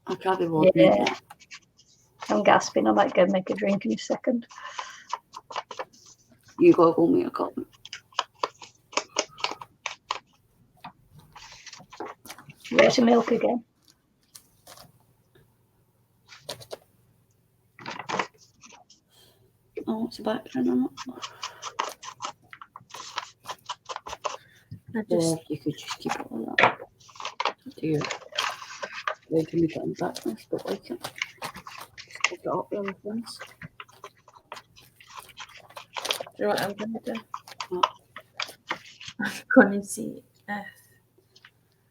I can't be bothered. Yeah. I'm gasping. I might go make a drink in a second. You gotta go make a cup. Where's the milk again? Oh, what's the background on it? Or you could just keep it like that. Do you? They can make it in blackness, but like it. Pick it up the other things. Do you know what I'm going to do? What? I'm going to see if...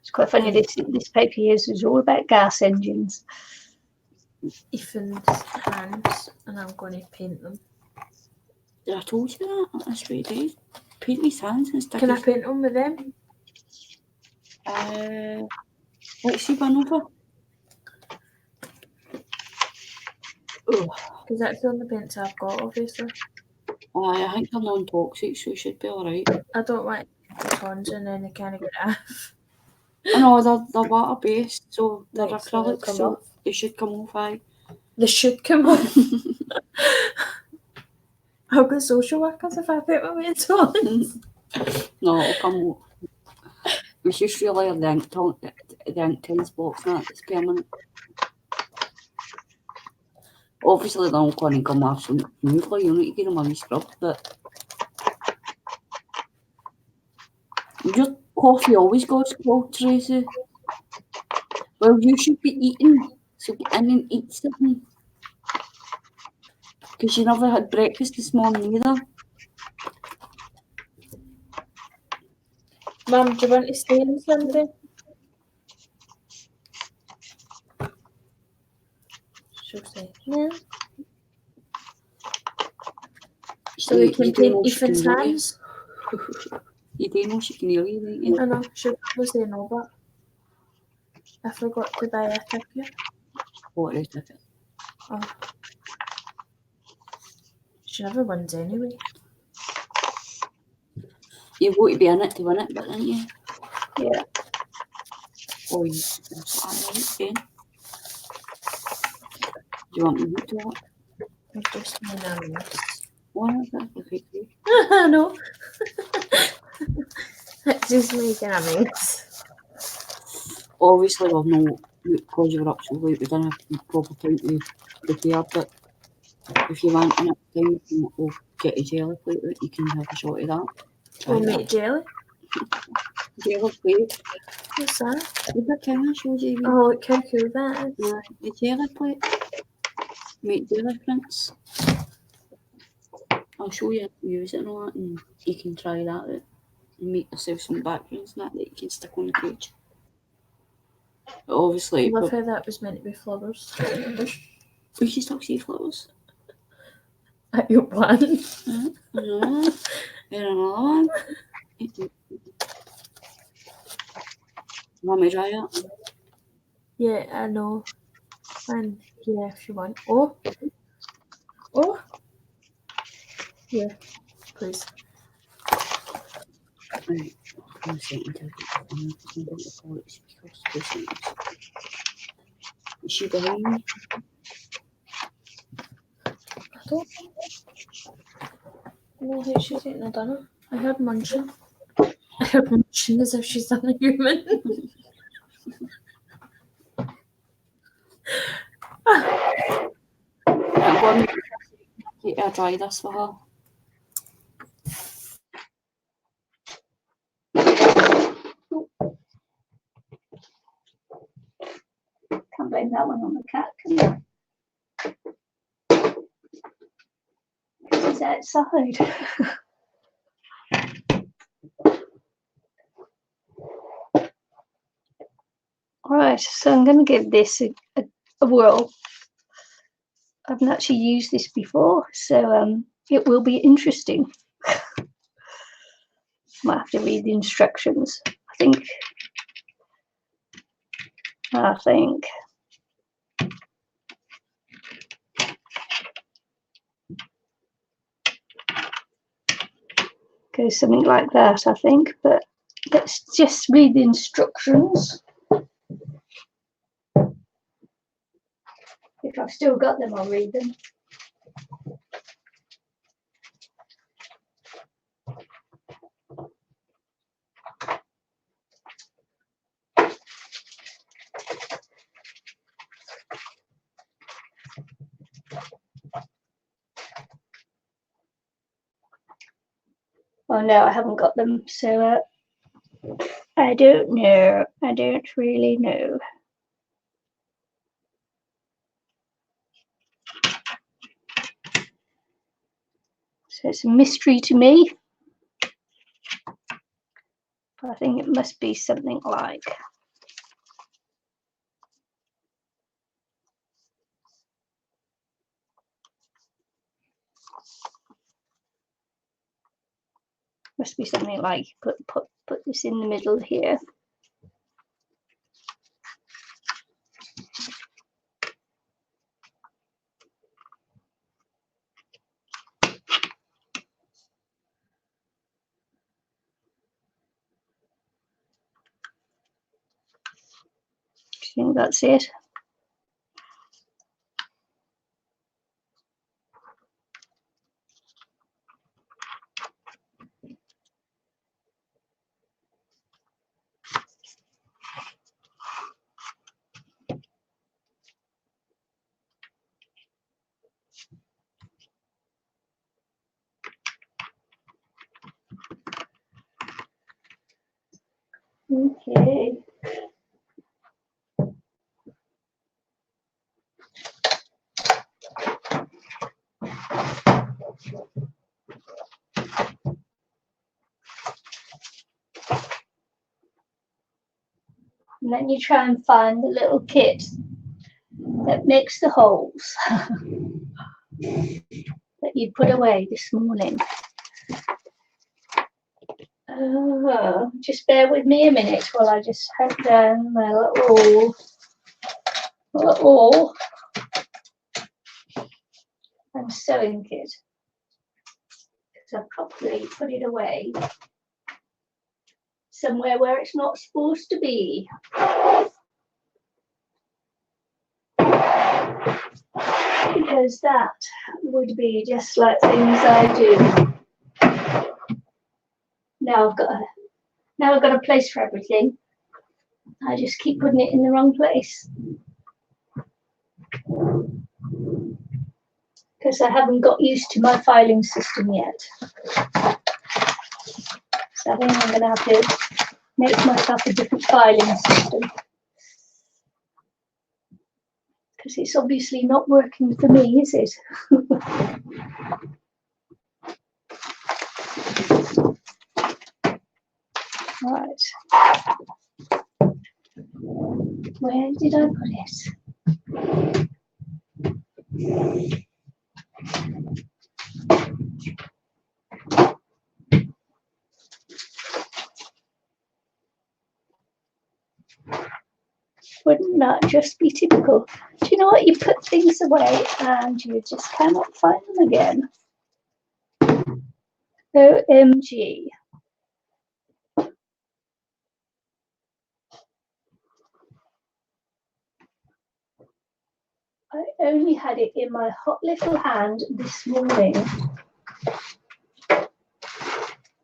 It's quite funny. This paper here is all about gas engines. Ethan's hands, and I'm going to paint them. Did I told you that? That's what he did. Paint his hands and stick Can I his... paint them with them? Let's see one over. Oh. Because that's the only paints I've got, obviously. I think they're non-toxic, so it should be alright. I don't like the tons and then they kind of get off. I know, they're water-based, so they're Right, so acrylic, they'll come so off. they should come off, aye. They should come off. I'll go social workers if I put my mates on. No, it'll come off. It's just really the ink tin's box, and it's permanent. Obviously, they're not going to come off so smoothly, you need to give them a wee scrub, but your coffee always goes cold, Tracy. Well, you should be eating, so get in and eat something. Because you never had breakfast this morning either. Mum, do you want to stay on Sunday? She'll say, no. So we can paint Ethan's hands? You do know she can hear you, don't you? I know, she'll probably say no, but I forgot to buy a ticket. What is it? Oh. She never wins anyway. You've got to be in it to win it, but didn't you? Yeah. Oh, that's alright, do you want me to do it? I'm just making a mess. What is that? Okay, good. No. It's just making a mess. Obviously, we've no, because you were up so late, we didn't have proper time to prepare, but if you want enough time, we'll get a jelly plate that you can have a shot of that. We'll make jelly. Jelly plate. What's that? Look at King, I showed you. Oh, look how cool that is. Yeah, the jelly plate. Make jelly prints. I'll show you how to use it and all that, and you can try that out and make yourself some backgrounds and that you can stick on the page. But obviously, I love how that was meant to be flowers. we should still see flowers. At your plan. No. Here's another one. Want me to try it? Yeah, I know. And yeah, if you want. Oh. Oh. Yeah, please. Right. One second. I'm going to call it speaker. 2 seconds. Is she behind me? I don't know how she's eating a dinner. I heard munching. I heard munching as if she's not a human. I'm going to get her dry this for her. Can't blame that one on the cat, can you? He's outside. Alright, so I'm going to give this a whirl. I haven't actually used this before, so it will be interesting. Might have to read the instructions. I think. Goes something like that, I think, but let's just read the instructions. If I've still got them, I'll read them. Oh no, I haven't got them, so I don't know. I don't really know. So it's a mystery to me. But I think it must be something like. Must be something like put this in the middle here. I think that's it. Okay. And then you try and find the little kit that makes the holes that you put away this morning. Just bear with me a minute while I just hunt down my little and sewing kit, because I probably put it away somewhere where it's not supposed to be. Because that would be just like things I do. Now I've got a place for everything. I just keep putting it in the wrong place. Because I haven't got used to my filing system yet. So I think I'm going to have to make myself a different filing system. Because it's obviously not working for me, is it? Right. Where did I put it? Wouldn't that just be typical? Do you know what? You put things away and you just cannot find them again. OMG. I only had it in my hot little hand this morning.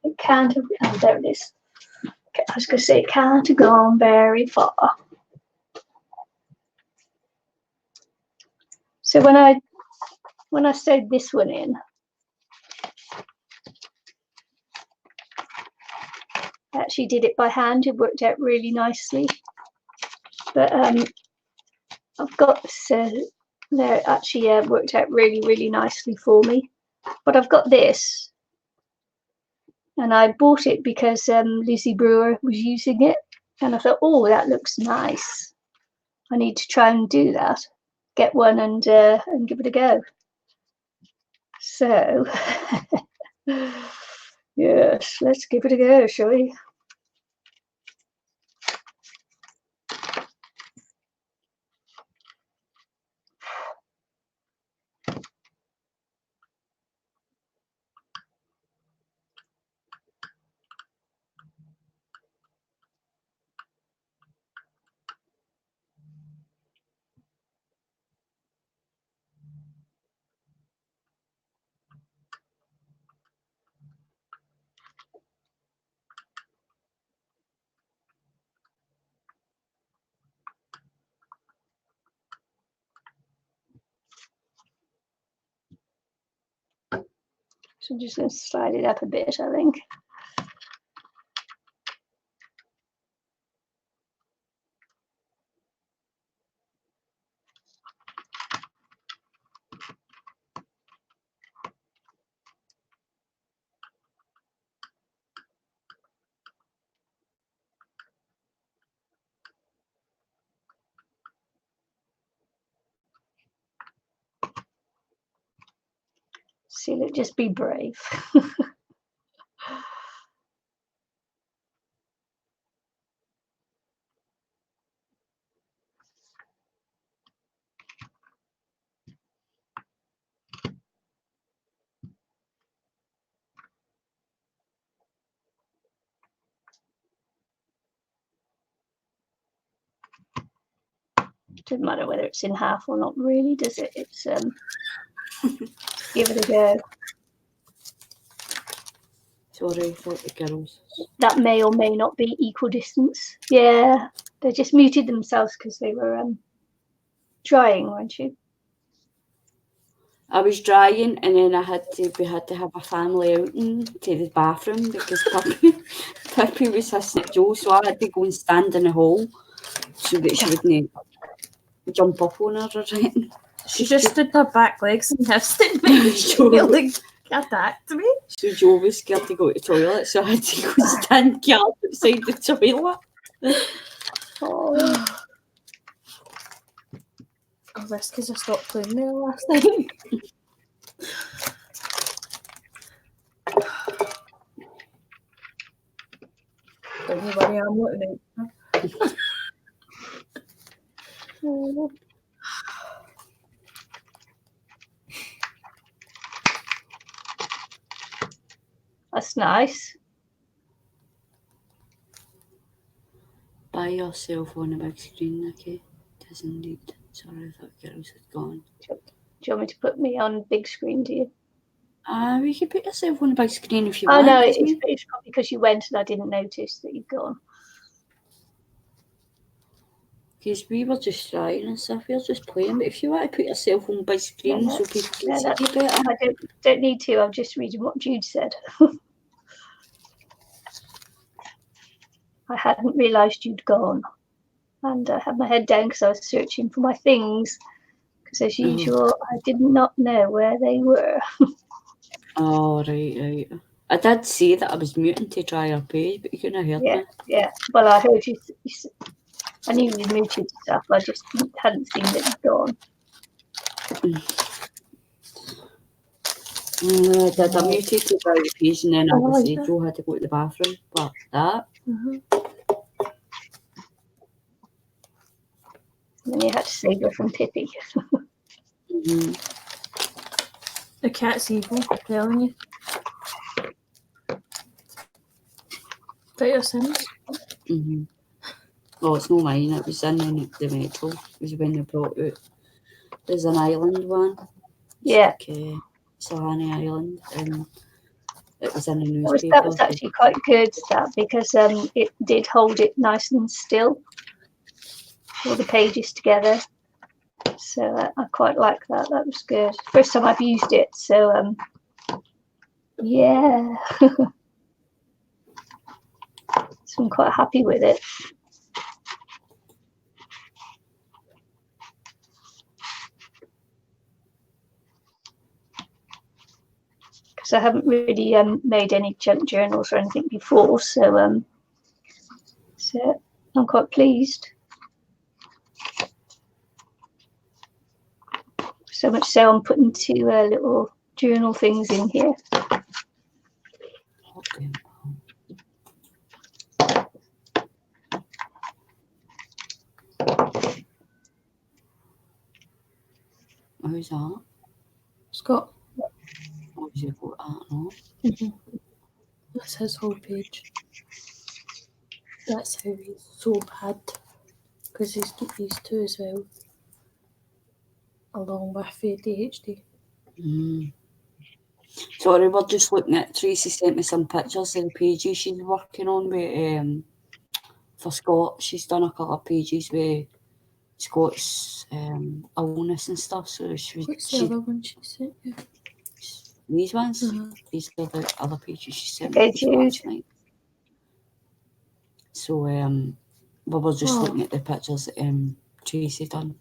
It can't have, oh, there it is. I was going to say it can't have gone very far. So when I sewed this one in, I actually did it by hand. It worked out really nicely. But I've got there it actually worked out really, really nicely for me. But I've got this, and I bought it because Lizzie Brewer was using it, and I thought, oh, that looks nice. I need to try and do that. Get one and give it a go. So, yes, let's give it a go, shall we? So I'm just going to slide it up a bit, I think. See, look, just be brave. Doesn't matter whether it's in half or not, really, does it? It's give it a go. Sorry, I thought the girls. That may or may not be equal distance. Yeah, they just muted themselves because they were drying, weren't you? I was drying, and then we had to have a family outing to the bathroom because Puppy was hissing at Joe, so I had to go and stand in the hall so that she wouldn't jump up on her or anything. She just stood her back legs and hissed at me. She like attacked me. So Joe was scared to go to the toilet, so I had to go stand guard outside the toilet. Oh, Oh, that's because I stopped playing there last night. Don't you worry, I'm looking out. oh. That's nice. Buy yourself on a big screen, Nicky. It is indeed. Sorry, I thought girls had gone. Do you want me to put me on big screen, do you? We can put yourself on a big screen if you Oh, want. no, it's probably because you went and I didn't notice that you'd gone. Because we were just trying and stuff, we were just playing. But if you want to put yourself on big screen so people can see you better. I don't need to. I'm just reading what Jude said. I hadn't realised you'd gone. And I had my head down because I was searching for my things. Because as usual, I did not know where they were. Oh, right. I did say that I was muting to try your page, but you couldn't have heard me. Yeah. Well, I heard you. I knew you muted stuff. I just hadn't seen that you'd gone. I muted to try your page, and then obviously Joe had to go to the bathroom. But that. And you had to save her from Pippi. Mm-hmm. The cat's evil, I'm telling you. Is that your Sims? Mm-hmm. Well, it's not mine. It was in the metro. It was when they brought out. There's an island one. It's Yeah. like Sahani Island, and it was in the That newspaper. was actually quite good, that, because it did hold it nice and still, all the pages together. So I quite like that. That was good. First time I've used it, so yeah. So I'm quite happy with it. Because I haven't really made any junk journals or anything before, so I'm quite pleased. So much so I'm putting 2 little journal things in here. Okay. Who's that? Scott. What was it about that, no? Mm-hmm. That's his whole page. That's how he's so bad. Because he's got these 2 as well. Along with ADHD. Sorry, we're just looking at. Tracy sent me some pictures of the pages she's working on with for Scott. She's done a couple of pages with Scott's illness and stuff. So What's the other one she sent you? These ones. Uh-huh. These are the other pages she sent Okay, me last night. So we were just looking at the pictures that Tracy done.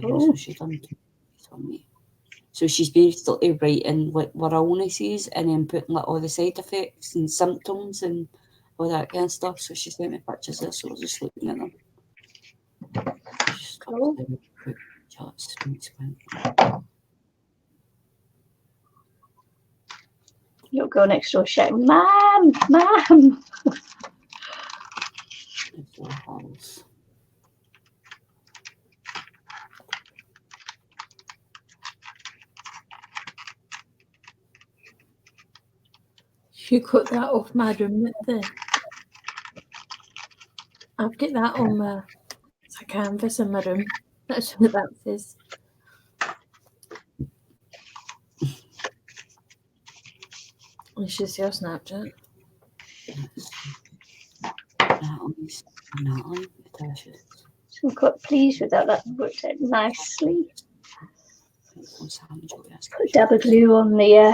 Cool. So she done 2 for me. So she's basically writing like what illnesses and then putting like all the side effects and symptoms and all that kind of stuff. So she sent me pictures of it, so I was just looking at them. Cool. You'll go next door shouting, "Mom, Mom!" You got that off my room there. I've got that on it's a canvas in my room. That's what that says. You should see our Snapchat. So I'm quite pleased with that. That worked out nicely. Put a dab of glue on the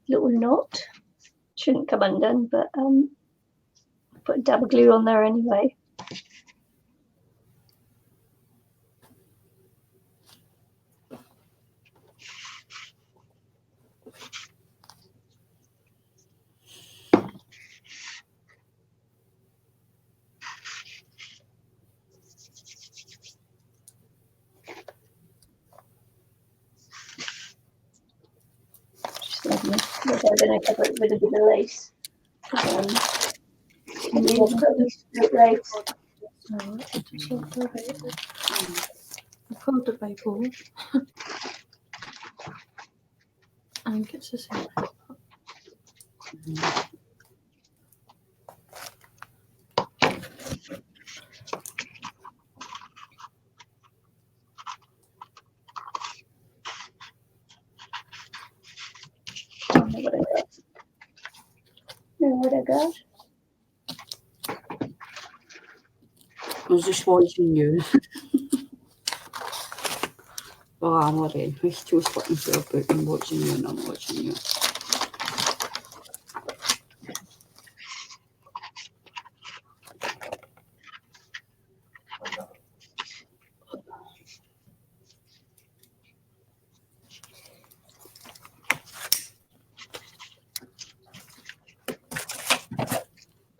little knot. Shouldn't come undone, but put a dab of glue on there anyway. Just lovely. Then I cover it with a bit of lace. Straight lace. I called it Bible. I think it's the same. What I got? I was just watching you. Well, I'm already. We're still flipping through a book and watching you, and I'm watching you.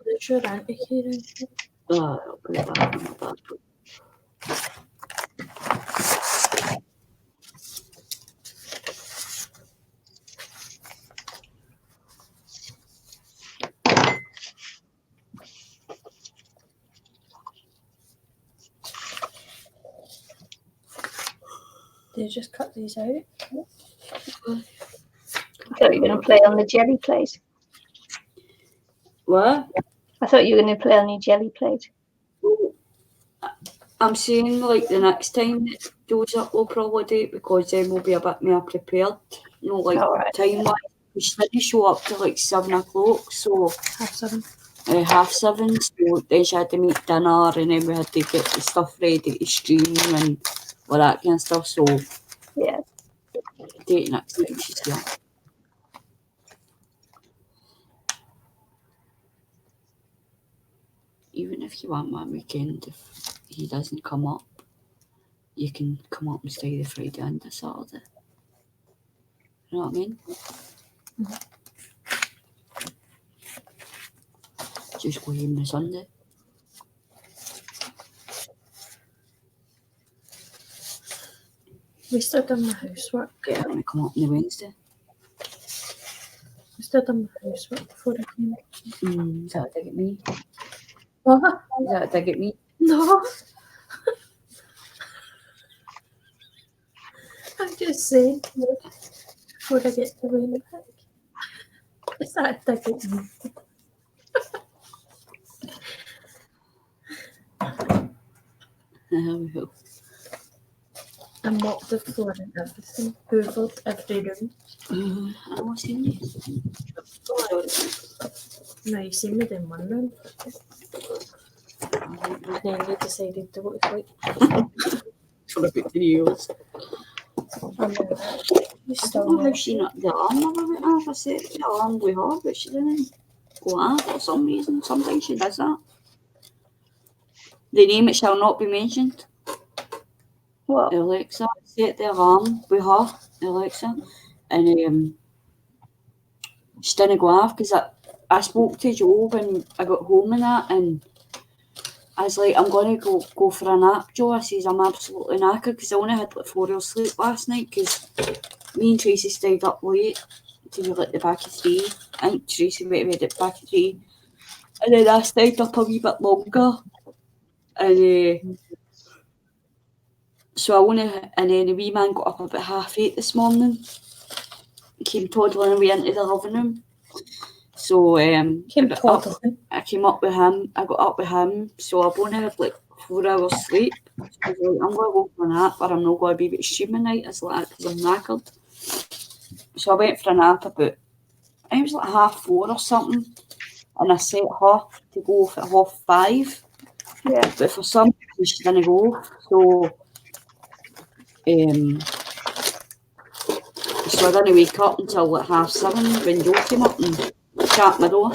It's your auntie Karen. I'll put it back on my back. They just cut these out. I thought you were going to play on the jelly plate. What? I thought you were going to play on your jelly plate. I'm saying like the next time it goes up, we'll probably do it because then we'll be a bit more prepared. You know, like Alright. time wise, we shouldn't show up till like 7 o'clock, so 7:30. 7:30. So then she had to make dinner, and then we had to get the stuff ready to stream and all that kind of stuff. So Yeah. date next time she's here. Even if you want one weekend, if he doesn't come up, you can come up and stay the Friday and the Saturday. You know what I mean? Just go home the Sunday. We still done my housework. Yeah, and come up on the Wednesday. We still done my housework before I came. Is that a dig at me? What? Is that a dig at me? No. I'm just saying. Before I get the rain back. Is that a dig at me? There we go. I mopped the floor and everything. Hoovered every room. I don't see you. No, you see me in one room. And then you decided to go to sleep. For about 3 years. And then you I still don't know how not. she not the alarm never went off. I set the alarm with her, but she didn't go off for some reason. Sometimes she does that. The name it shall not be mentioned. What? Alexa, set the alarm with her, Alexa, and she didn't go off because I spoke to Joe when I got home and that, and I was like, I'm going to go for a nap, Joe. I says, I'm absolutely knackered because I only had like 4 hours sleep last night because me and Tracy stayed up late till like the back of 3. I think Tracy went to bed at the back of 3. And then I stayed up a wee bit longer. And so I only, and then the wee man got up about 8:30 this morning. He came toddling away into the living room. So Came toddling. I came up with him. I got up with him. So I've only had like 4 hours sleep. So I was like, I'm going to go for a nap, but I'm not going to be able to stream at night. It's like because I'm knackered. So I went for a nap about, I think it was like 4:30 or something. And I set her to go for 5:30. Yeah. But for some reason she didn't go. So so I didn't wake up until like 7:30 when Joe came up and shut my door.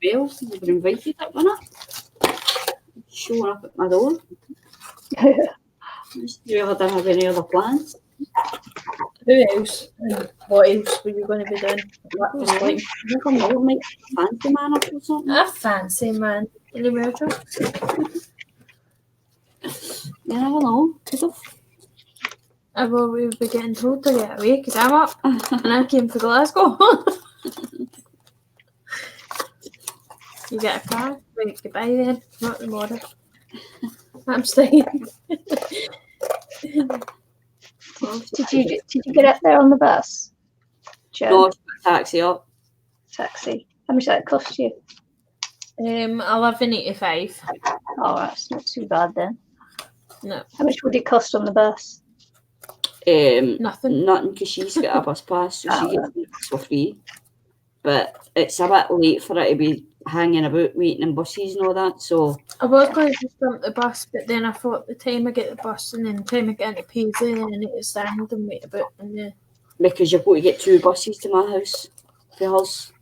Well, we were invited up, wasn't it? Showing up at my door. You really didn't have any other plans. Who else? And what else were you going to be doing? What was like Never know, like a fancy man up or something. a fancy man in the murder? You never know. Could have. Well, we would be getting told to get away because I'm up and I came for Glasgow. You get a car? Wait, goodbye then. Not tomorrow. I'm staying. Did you get up there on the bus, Joe? No, taxi up. Taxi. How much did that cost you? $11.85. Oh, that's not too bad then. No, How much would it cost on the bus? nothing. Nothing because she's got a bus pass, so she Oh, gets the bus for free. But it's a bit late for her to be hanging about waiting in buses and all that. So I was going to just jump the bus, but then I thought the time I get the bus and then the time I get into Paisley, then I need to stand and wait about. And because you've got to get 2 buses to my house for hers.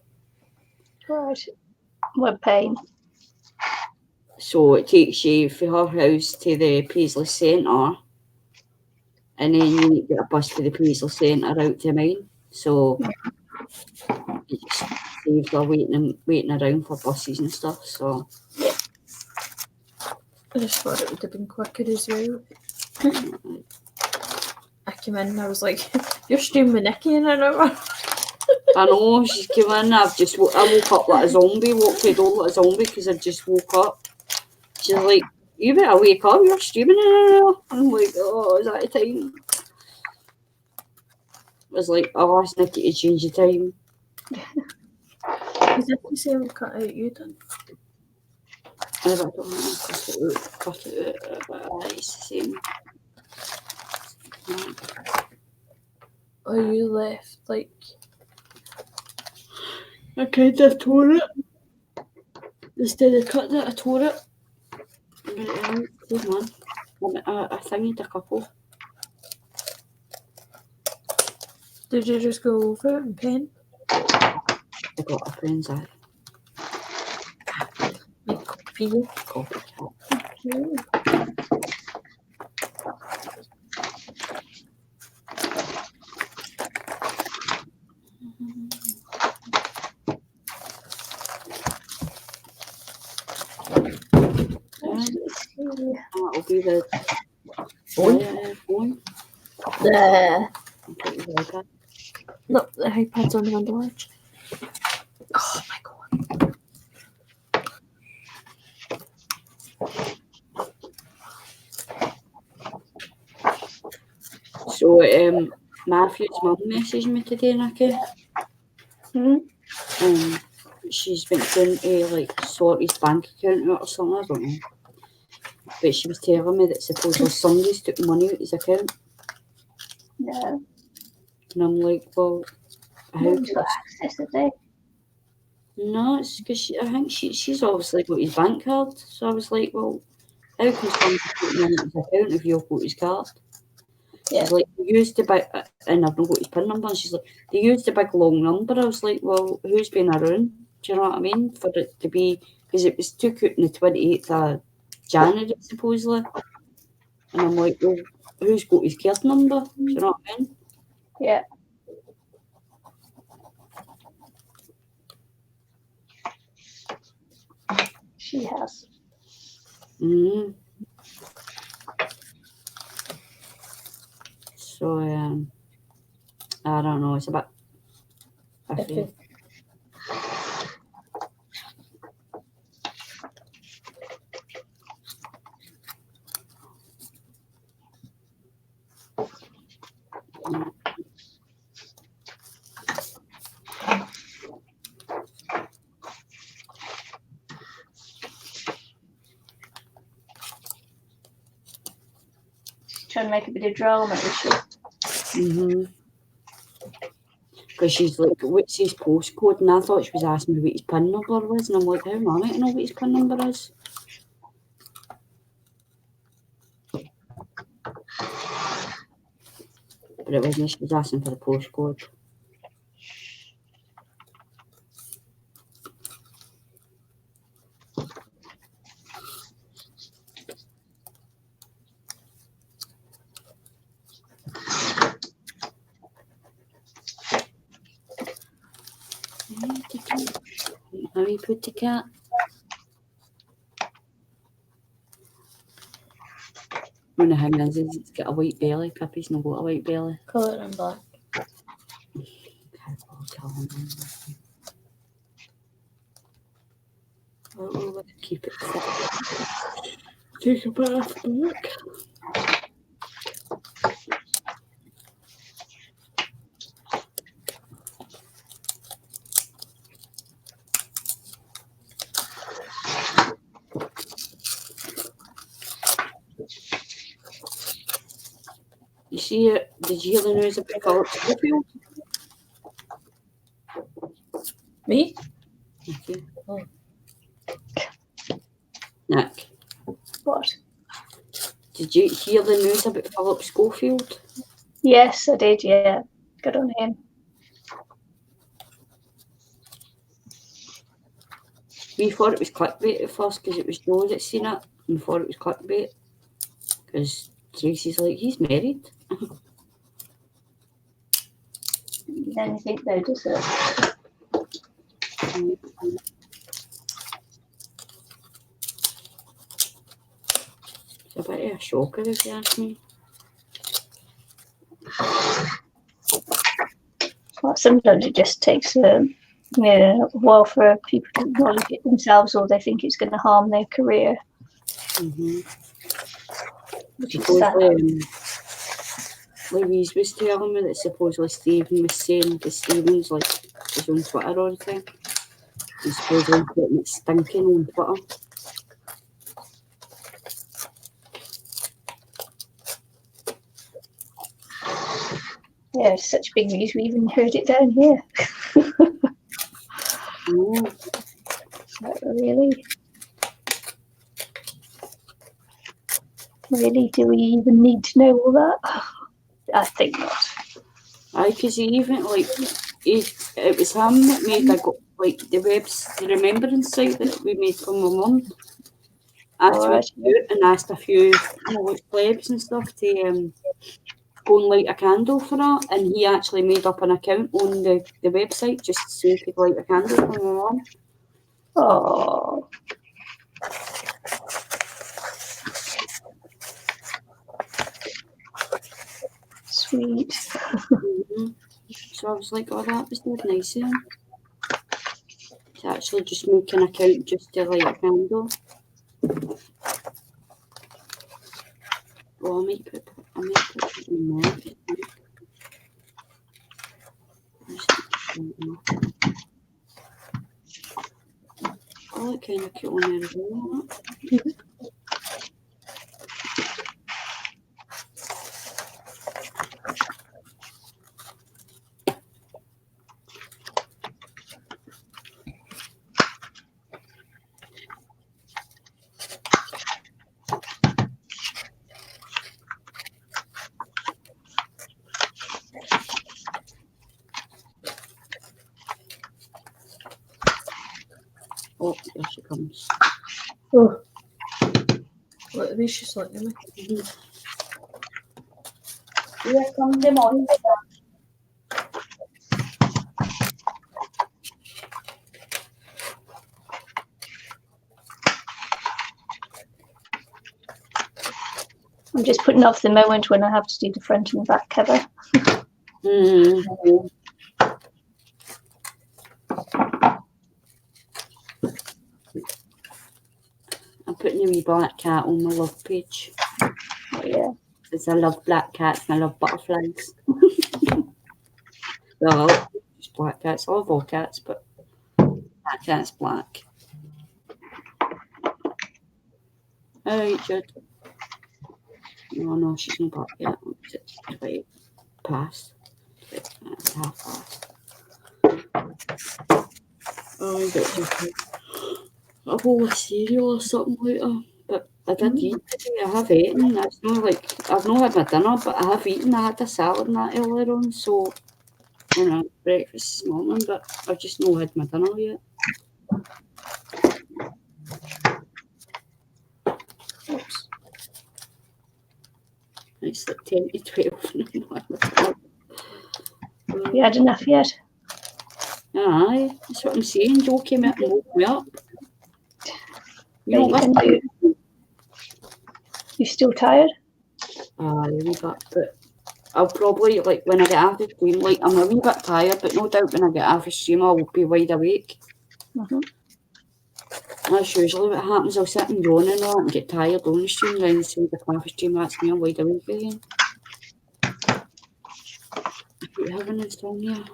Right. What a pain. So it takes you from her house to the Paisley Centre, and then you need to get a bus to the Paisley Centre out to mine. So it just saves her waiting around for buses and stuff. So I just thought it would have been quicker as well. I came in and I was like, you're streaming with Nicky in an hour. I know, she's come in, I woke up like a zombie, walked the door like a zombie because I just woke up. She's like, you better wake up, you're streaming in there. I'm like, oh, is that the time? I was like, I'll ask Nicky to change the time. Is it the same cut out you done? I don't know, cut it out, but it's the same. Or you left like I kind of tore it. Instead of cutting it, I tore it. Good man. I thingied a couple. did you just go over it and pen? I got a friend's eye. Like copy? Copycat. That'll be the phone. The Put your iPad. no, the iPad's on the window ledge. Oh my god. So, Matthew's mum messaged me today, Nicky. She's been trying to like sort his bank account out or something, I don't know. But she was telling me that supposedly somebody's took money out his account. Yeah. And I'm like, well, how Mum's can got access to it. No, it's because I think she's obviously got his bank card. So I was like, well, how can somebody put money in his account if you've got his card? Yeah. She's like, they used the big, and I've not got his PIN number. And she's like, they used the big long number. I was like, well, who's been around? Do you know what I mean? For it to be, because it was took out on the 28th of January, supposedly. And I'm like, well, who's got his card number? Do you know what I mean? Yeah. She has. Mm-hmm. So, I don't know, it's a bit iffy. Trying to make a bit of drama, is she? Mm-hmm. Because she's like, what's his postcode? And I thought she was asking me what his PIN number was. And I'm like, how am I meant to know what his PIN number is? But it wasn't, she was asking for the postcode. How you put the cat? One of him is he's got a white belly. Pippi's not got a white belly. Colour and black. Oh, let's keep it fit. Take a bath back. You see it? Did you hear the news about Philip Schofield? Me? Okay. Oh. Nick, What? did you hear the news about Philip Schofield? Yes, I did, yeah. Good on him. We thought it was clickbait at first because it was Joe that seen it. And we thought it was clickbait. Because Tracy's like, he's married. Anything though, does it? It's a bit of a shocker if you ask me. Well, sometimes it just takes a while for people to acknowledge it themselves, or they think it's going to harm their career. Which is sad. Louise was telling me that supposedly Stephen was saying that Stephen's like was on Twitter all the time. He's supposedly getting it stinking on Twitter. Yeah, it's such big news. We even heard it down here. Oh, Really, do we even need to know all that? I think not. aye, because he even like it was him that made like the remembrance site that we made for my mum. And asked a few like plebs and stuff to go and light a candle for her, and he actually made up an account on the website just so he could light a candle for my mum. Oh. Sweet. So I was like, oh, that was dead nice of him. To actually just make an account just to light a candle. Oh, I might put it in there. Oh, it kind of cute on there as well. Oh, there she comes. Oh. Look at me, she's looking at me. Here comes the monster. I'm just putting off the moment when I have to do the front and back cover. I'm putting a wee black cat on my love page. Oh, yeah. Because I love black cats and I love butterflies. Well, just black cats. I love all cats, but that cat's black. Alright, Judd. No, she's not back yet. It's 20 past. It's half past. Oh, I got a bowl of cereal or something later. But I did eat today. I have eaten. That's not like I've not had my dinner, but I have eaten. I had a salad and that earlier on, so breakfast this morning, but I've just not had my dinner yet. Oops. It's like 10 to 12. You had enough yet? Aye, that's what I'm saying. Joe came out and woke me up. You still tired? Aye, a wee bit, but I'll probably, like, when I get out of stream, like, I'm a wee bit tired, but no doubt when I get out of stream, I'll be wide awake. That's usually what happens. I'll sit and yawn and all and get tired on the stream, then as soon as I come off the stream, that's me, I'm wide awake again. I keep having insomnia.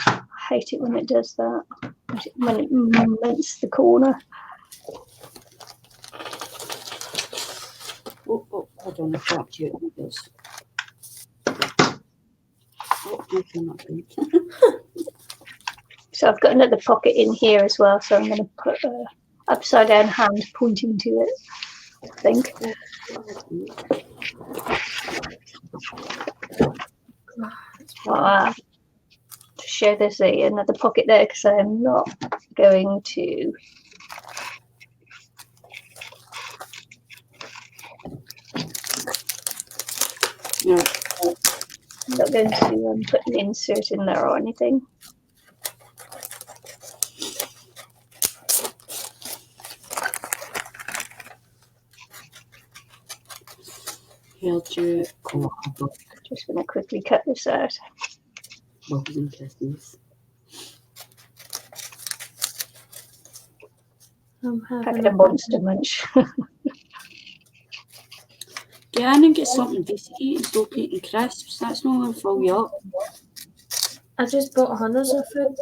I hate it when it does that. When it mints the corner. Oh, hold on, I trapped you. It does. Oh, okay, not good. So I've got another pocket in here as well, so I'm going to put an upside down hand pointing to it, I think. To show there's another pocket there because I'm not going to put an insert in there or anything. Just going to quickly cut this out. Welcome Christmas. I'm Having having a monster munch. Get in and get something decent to eat and stop eating crisps. That's not going to fill you up. I just bought hundreds of food.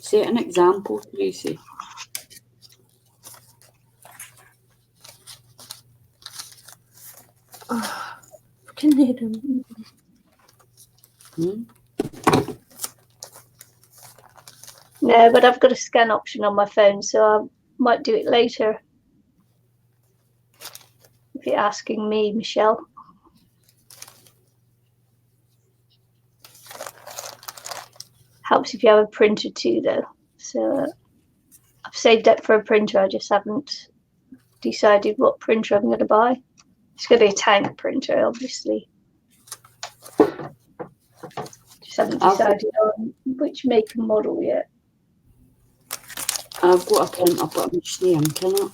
Set an example, Tracy. Oh, fucking need them. No, but I've got a scan option on my phone, so I might do it later. If you're asking me, Michelle. Helps if you have a printer too, though. So I've saved up for a printer. I just haven't decided what printer I'm going to buy. It's going to be a tank printer, obviously. Just haven't decided on which make and model yet. I've got a printer, but I'm just not inking it.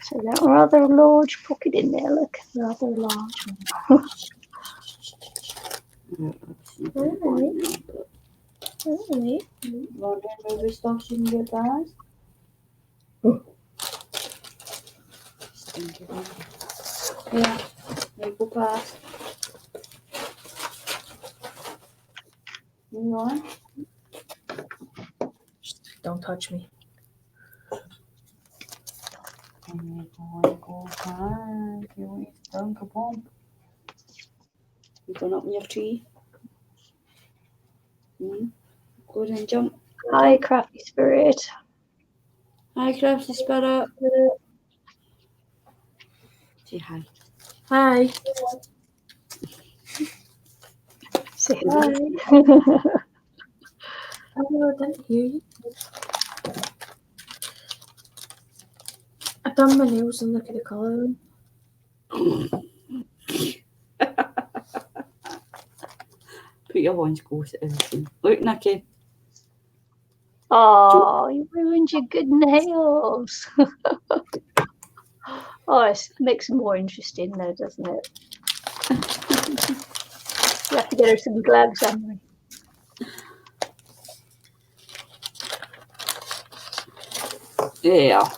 So that rather large pocket in there, look, rather large one. Alright. Wondering maybe stuff in your bag? Yeah, you go past. You on? Don't touch me. And you go past. You drunk a bomb. You going up in your tree? Go ahead and jump. Hi, Crafty Spirit. Hi, Crafty Spirit. Say hi. Hi. Say hi. Oh, I didn't hear you. I've done my nails and look at the colour. Put your ones close to everything. Look, Nicky. Oh, you ruined your good nails. Oh, it makes it more interesting though, doesn't it? You have to get her some gloves, haven't we? Yeah.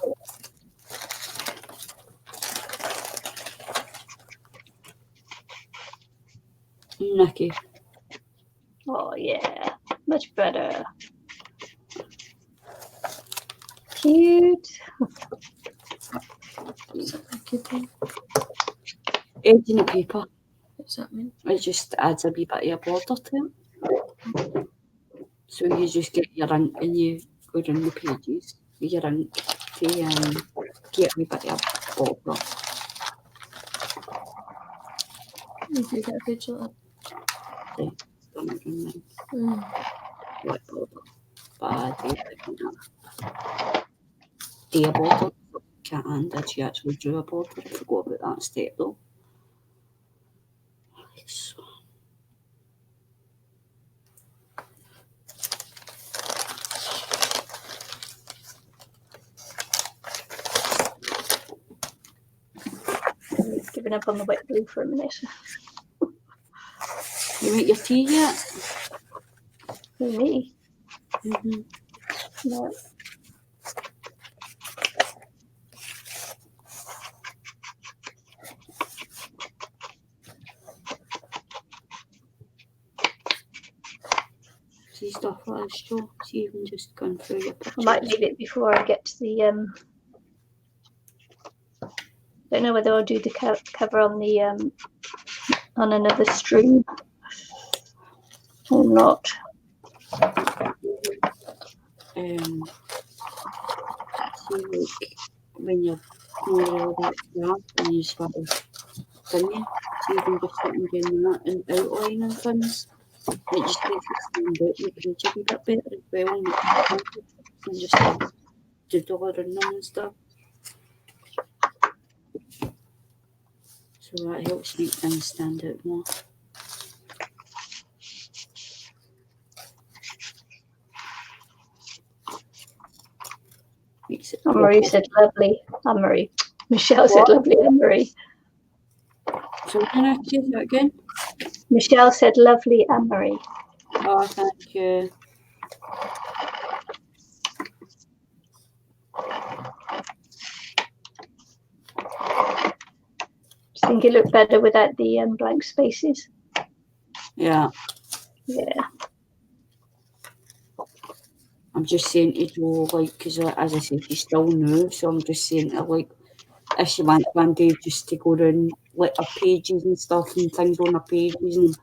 Nicky. Oh yeah, much better. Cute. Edging the paper. What's that mean? It just adds a wee bit of a border to it. So you just get your ink and you go down the pages with your ink to get a wee bit of a border. You do get a page like Okay, done it in that. white border. But I do think that. Do a border. Can't did she actually do a border? I forgot about that step though. So. I've given up on the wet glue for a minute. You make your tea yet? Who, me? Mm-hmm. No. See stuff like this, Joe. See even just going through your pictures. I might leave it before I get to the don't know whether I'll do the cover on the on another stream or not. See, like, when you're not really that crap and you sort of thingy, so even just sitting doing that and outlining things, it just makes it stand out the page a wee bit better as well, and just doodle around them and stuff. So that helps make things stand out more. Makes it Anne-Marie said lovely. Anne-Marie. Michelle said What? lovely Anne-Marie. So can I say that again? Michelle said lovely Anne-Marie. Oh, thank you. Do you think it looked better without the blank spaces? Yeah. Yeah. I'm just saying to Joe, like, because as I said, she's still new, so I'm just saying to, like, if she wants one day just to go around, like, her pages and stuff and things on her pages and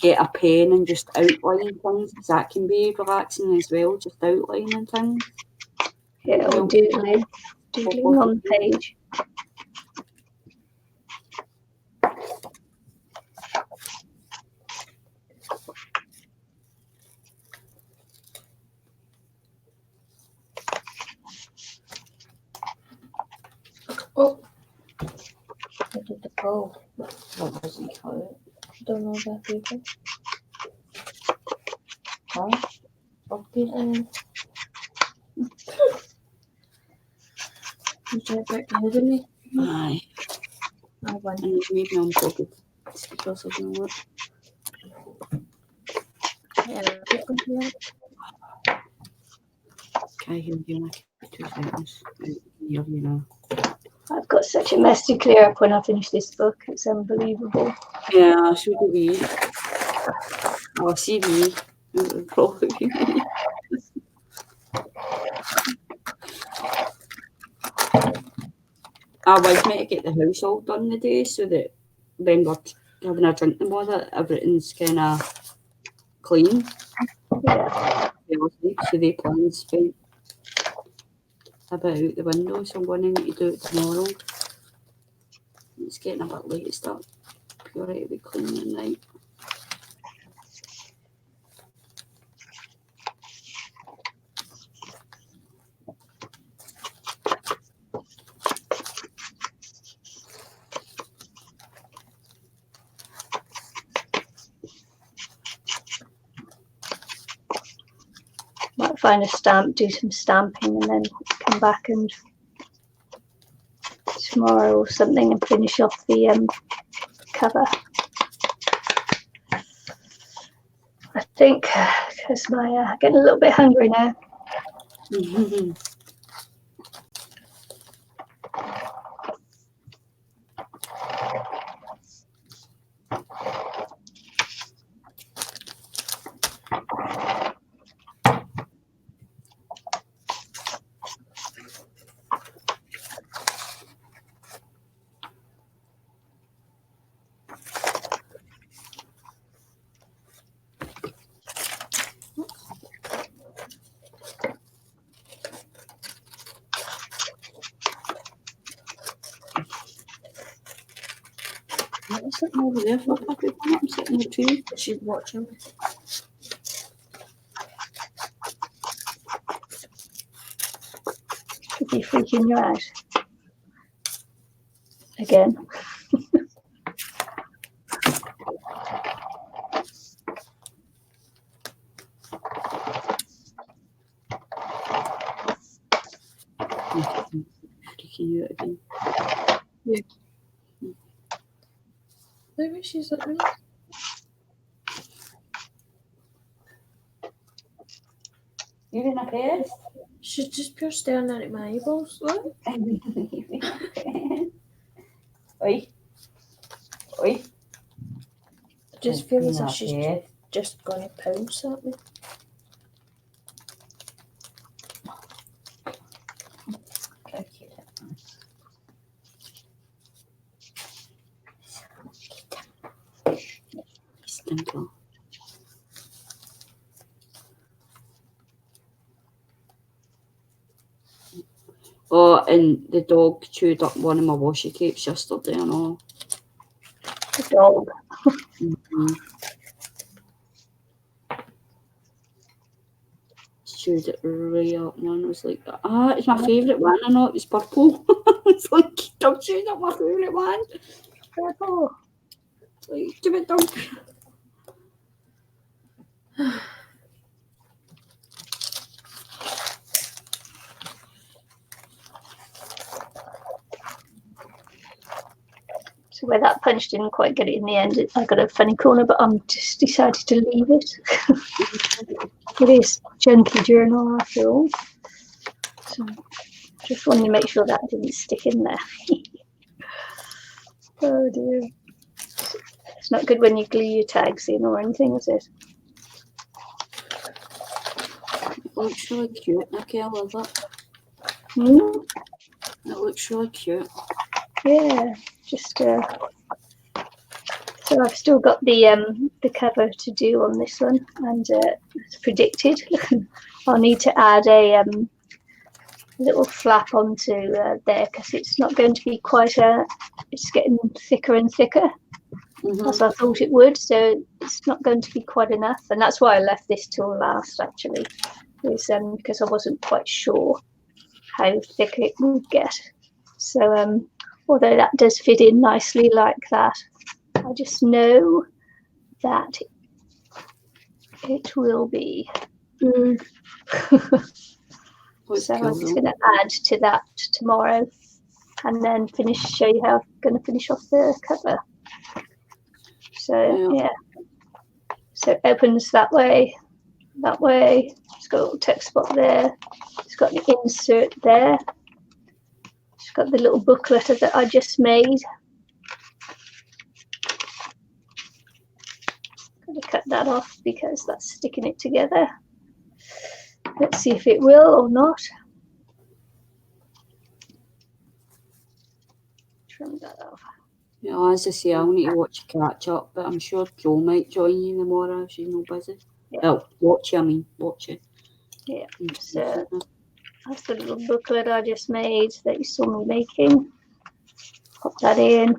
get a pen and just outline things, because that can be relaxing as well, just outlining things. Yeah, or doodling on the page. Oh, I did the go. What was he called? Don't know that people. Huh? Okay. You tried back ahead of me. Aye. I won. And maybe unplug it. Speakers or something like Yeah, get on here. Can't hear you like 2 seconds. Hear you now. I've got such a mess to clear up when I finish this book. It's unbelievable. Yeah, so do we. Or CV. It would probably be me. I was meant to get the house all done today so that when we're having a drink and all that, everything's kind of clean. Yeah. So they plans went a bit out the window, so I'm going to need to do it tomorrow. It's getting a bit late to start periodically cleaning at night. Might find a stamp, do some stamping, and then come back and tomorrow or something and finish off the cover. I think because my getting a little bit hungry now. What is sitting over there for? I'm sitting there too. She's watching me. Could be freaking you out again. Freaking you out again. Maybe she's at me. You're in a bed? She's just pure staring at my eyeballs. Look. Oi. Oi. I just feel as if she's just going to pounce at me. Stinker. Oh, and the dog chewed up one of my washi tapes yesterday and all. The dog. Mm-hmm. Chewed it right up, man. I was like, it's my favourite one. I know it was purple. It's like, stop chewing up my favourite one. Purple. It's like, give it down. So where that punch didn't quite get it in the end, I got a funny corner, but I'm just decided to leave it. It is Junky journal after all. So just wanted to make sure that didn't stick in there. Oh dear. It's not good when you glue your tags in or anything, is it? It looks really cute, Nicky. I love it. Hmm? It looks really cute. Yeah, just so I've still got the cover to do on this one, and as predicted, I'll need to add a little flap onto there because it's not going to be quite it's getting thicker and thicker as I thought it would, so it's not going to be quite enough, and that's why I left this till last actually, is because I wasn't quite sure how thick it would get. So although that does fit in nicely like that, I just know that it will be. So I'm just going to add to that tomorrow and then show you how I'm going to finish off the cover. So yeah, so it opens that way. It's got a little text spot there. It's got an insert there. It's got the little booklet that I just made. Going to cut that off because that's sticking it together. Let's see if it will or not. Trim that off. Yeah, as I say, I'll need to watch catch up, but I'm sure Jo might join you tomorrow if she's not busy. Yeah. Oh, watch it. Yeah, so that's the little booklet I just made that you saw me making. Pop that in.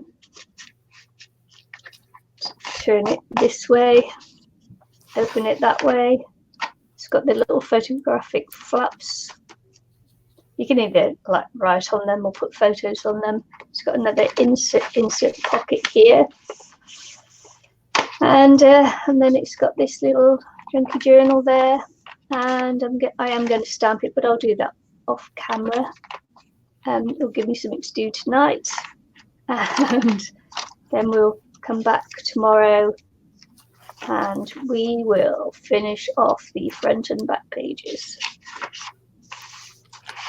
Turn it this way. Open it that way. It's got the little photographic flaps. You can either like write on them or put photos on them. It's got another insert pocket here, and then it's got this little Junky journal there. And I am going to stamp it, but I'll do that off camera. It'll give me something to do tonight, and then we'll come back tomorrow, and we will finish off the front and back pages.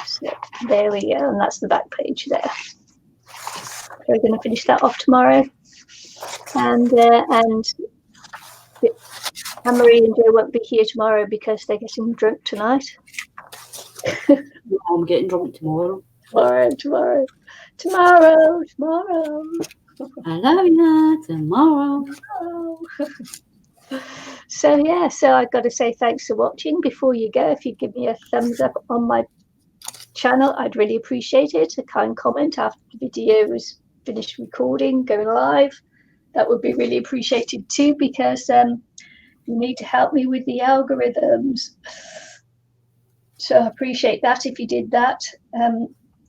So there we go, and that's the back page there. So we're going to finish that off tomorrow, and Anne-Marie and Joe won't be here tomorrow because they're getting drunk tonight. I'm getting drunk tomorrow. Tomorrow. I love you tomorrow. So yeah, so I've got to say thanks for watching. Before you go, if you give me a thumbs up on my channel, I'd really appreciate it. A kind comment after the video is finished recording, going live. That would be really appreciated too, because you need to help me with the algorithms. So I appreciate that if you did that.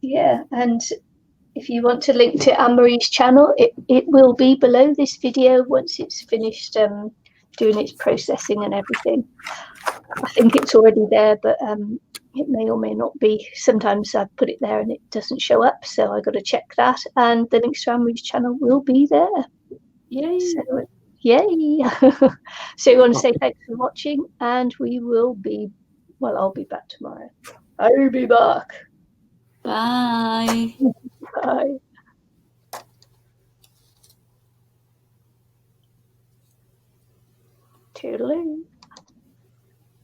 Yeah, and if you want to link to Anne-Marie's channel, it will be below this video once it's finished doing its processing and everything. I think it's already there, but it may or may not be. Sometimes I put it there and it doesn't show up, so I got to check that. And the links to Anne-Marie's channel will be there. Yay! So, yay! So we want to say thanks for watching, and we will be. Well, I'll be back tomorrow. I'll be back. Bye. Bye. Toodaloo.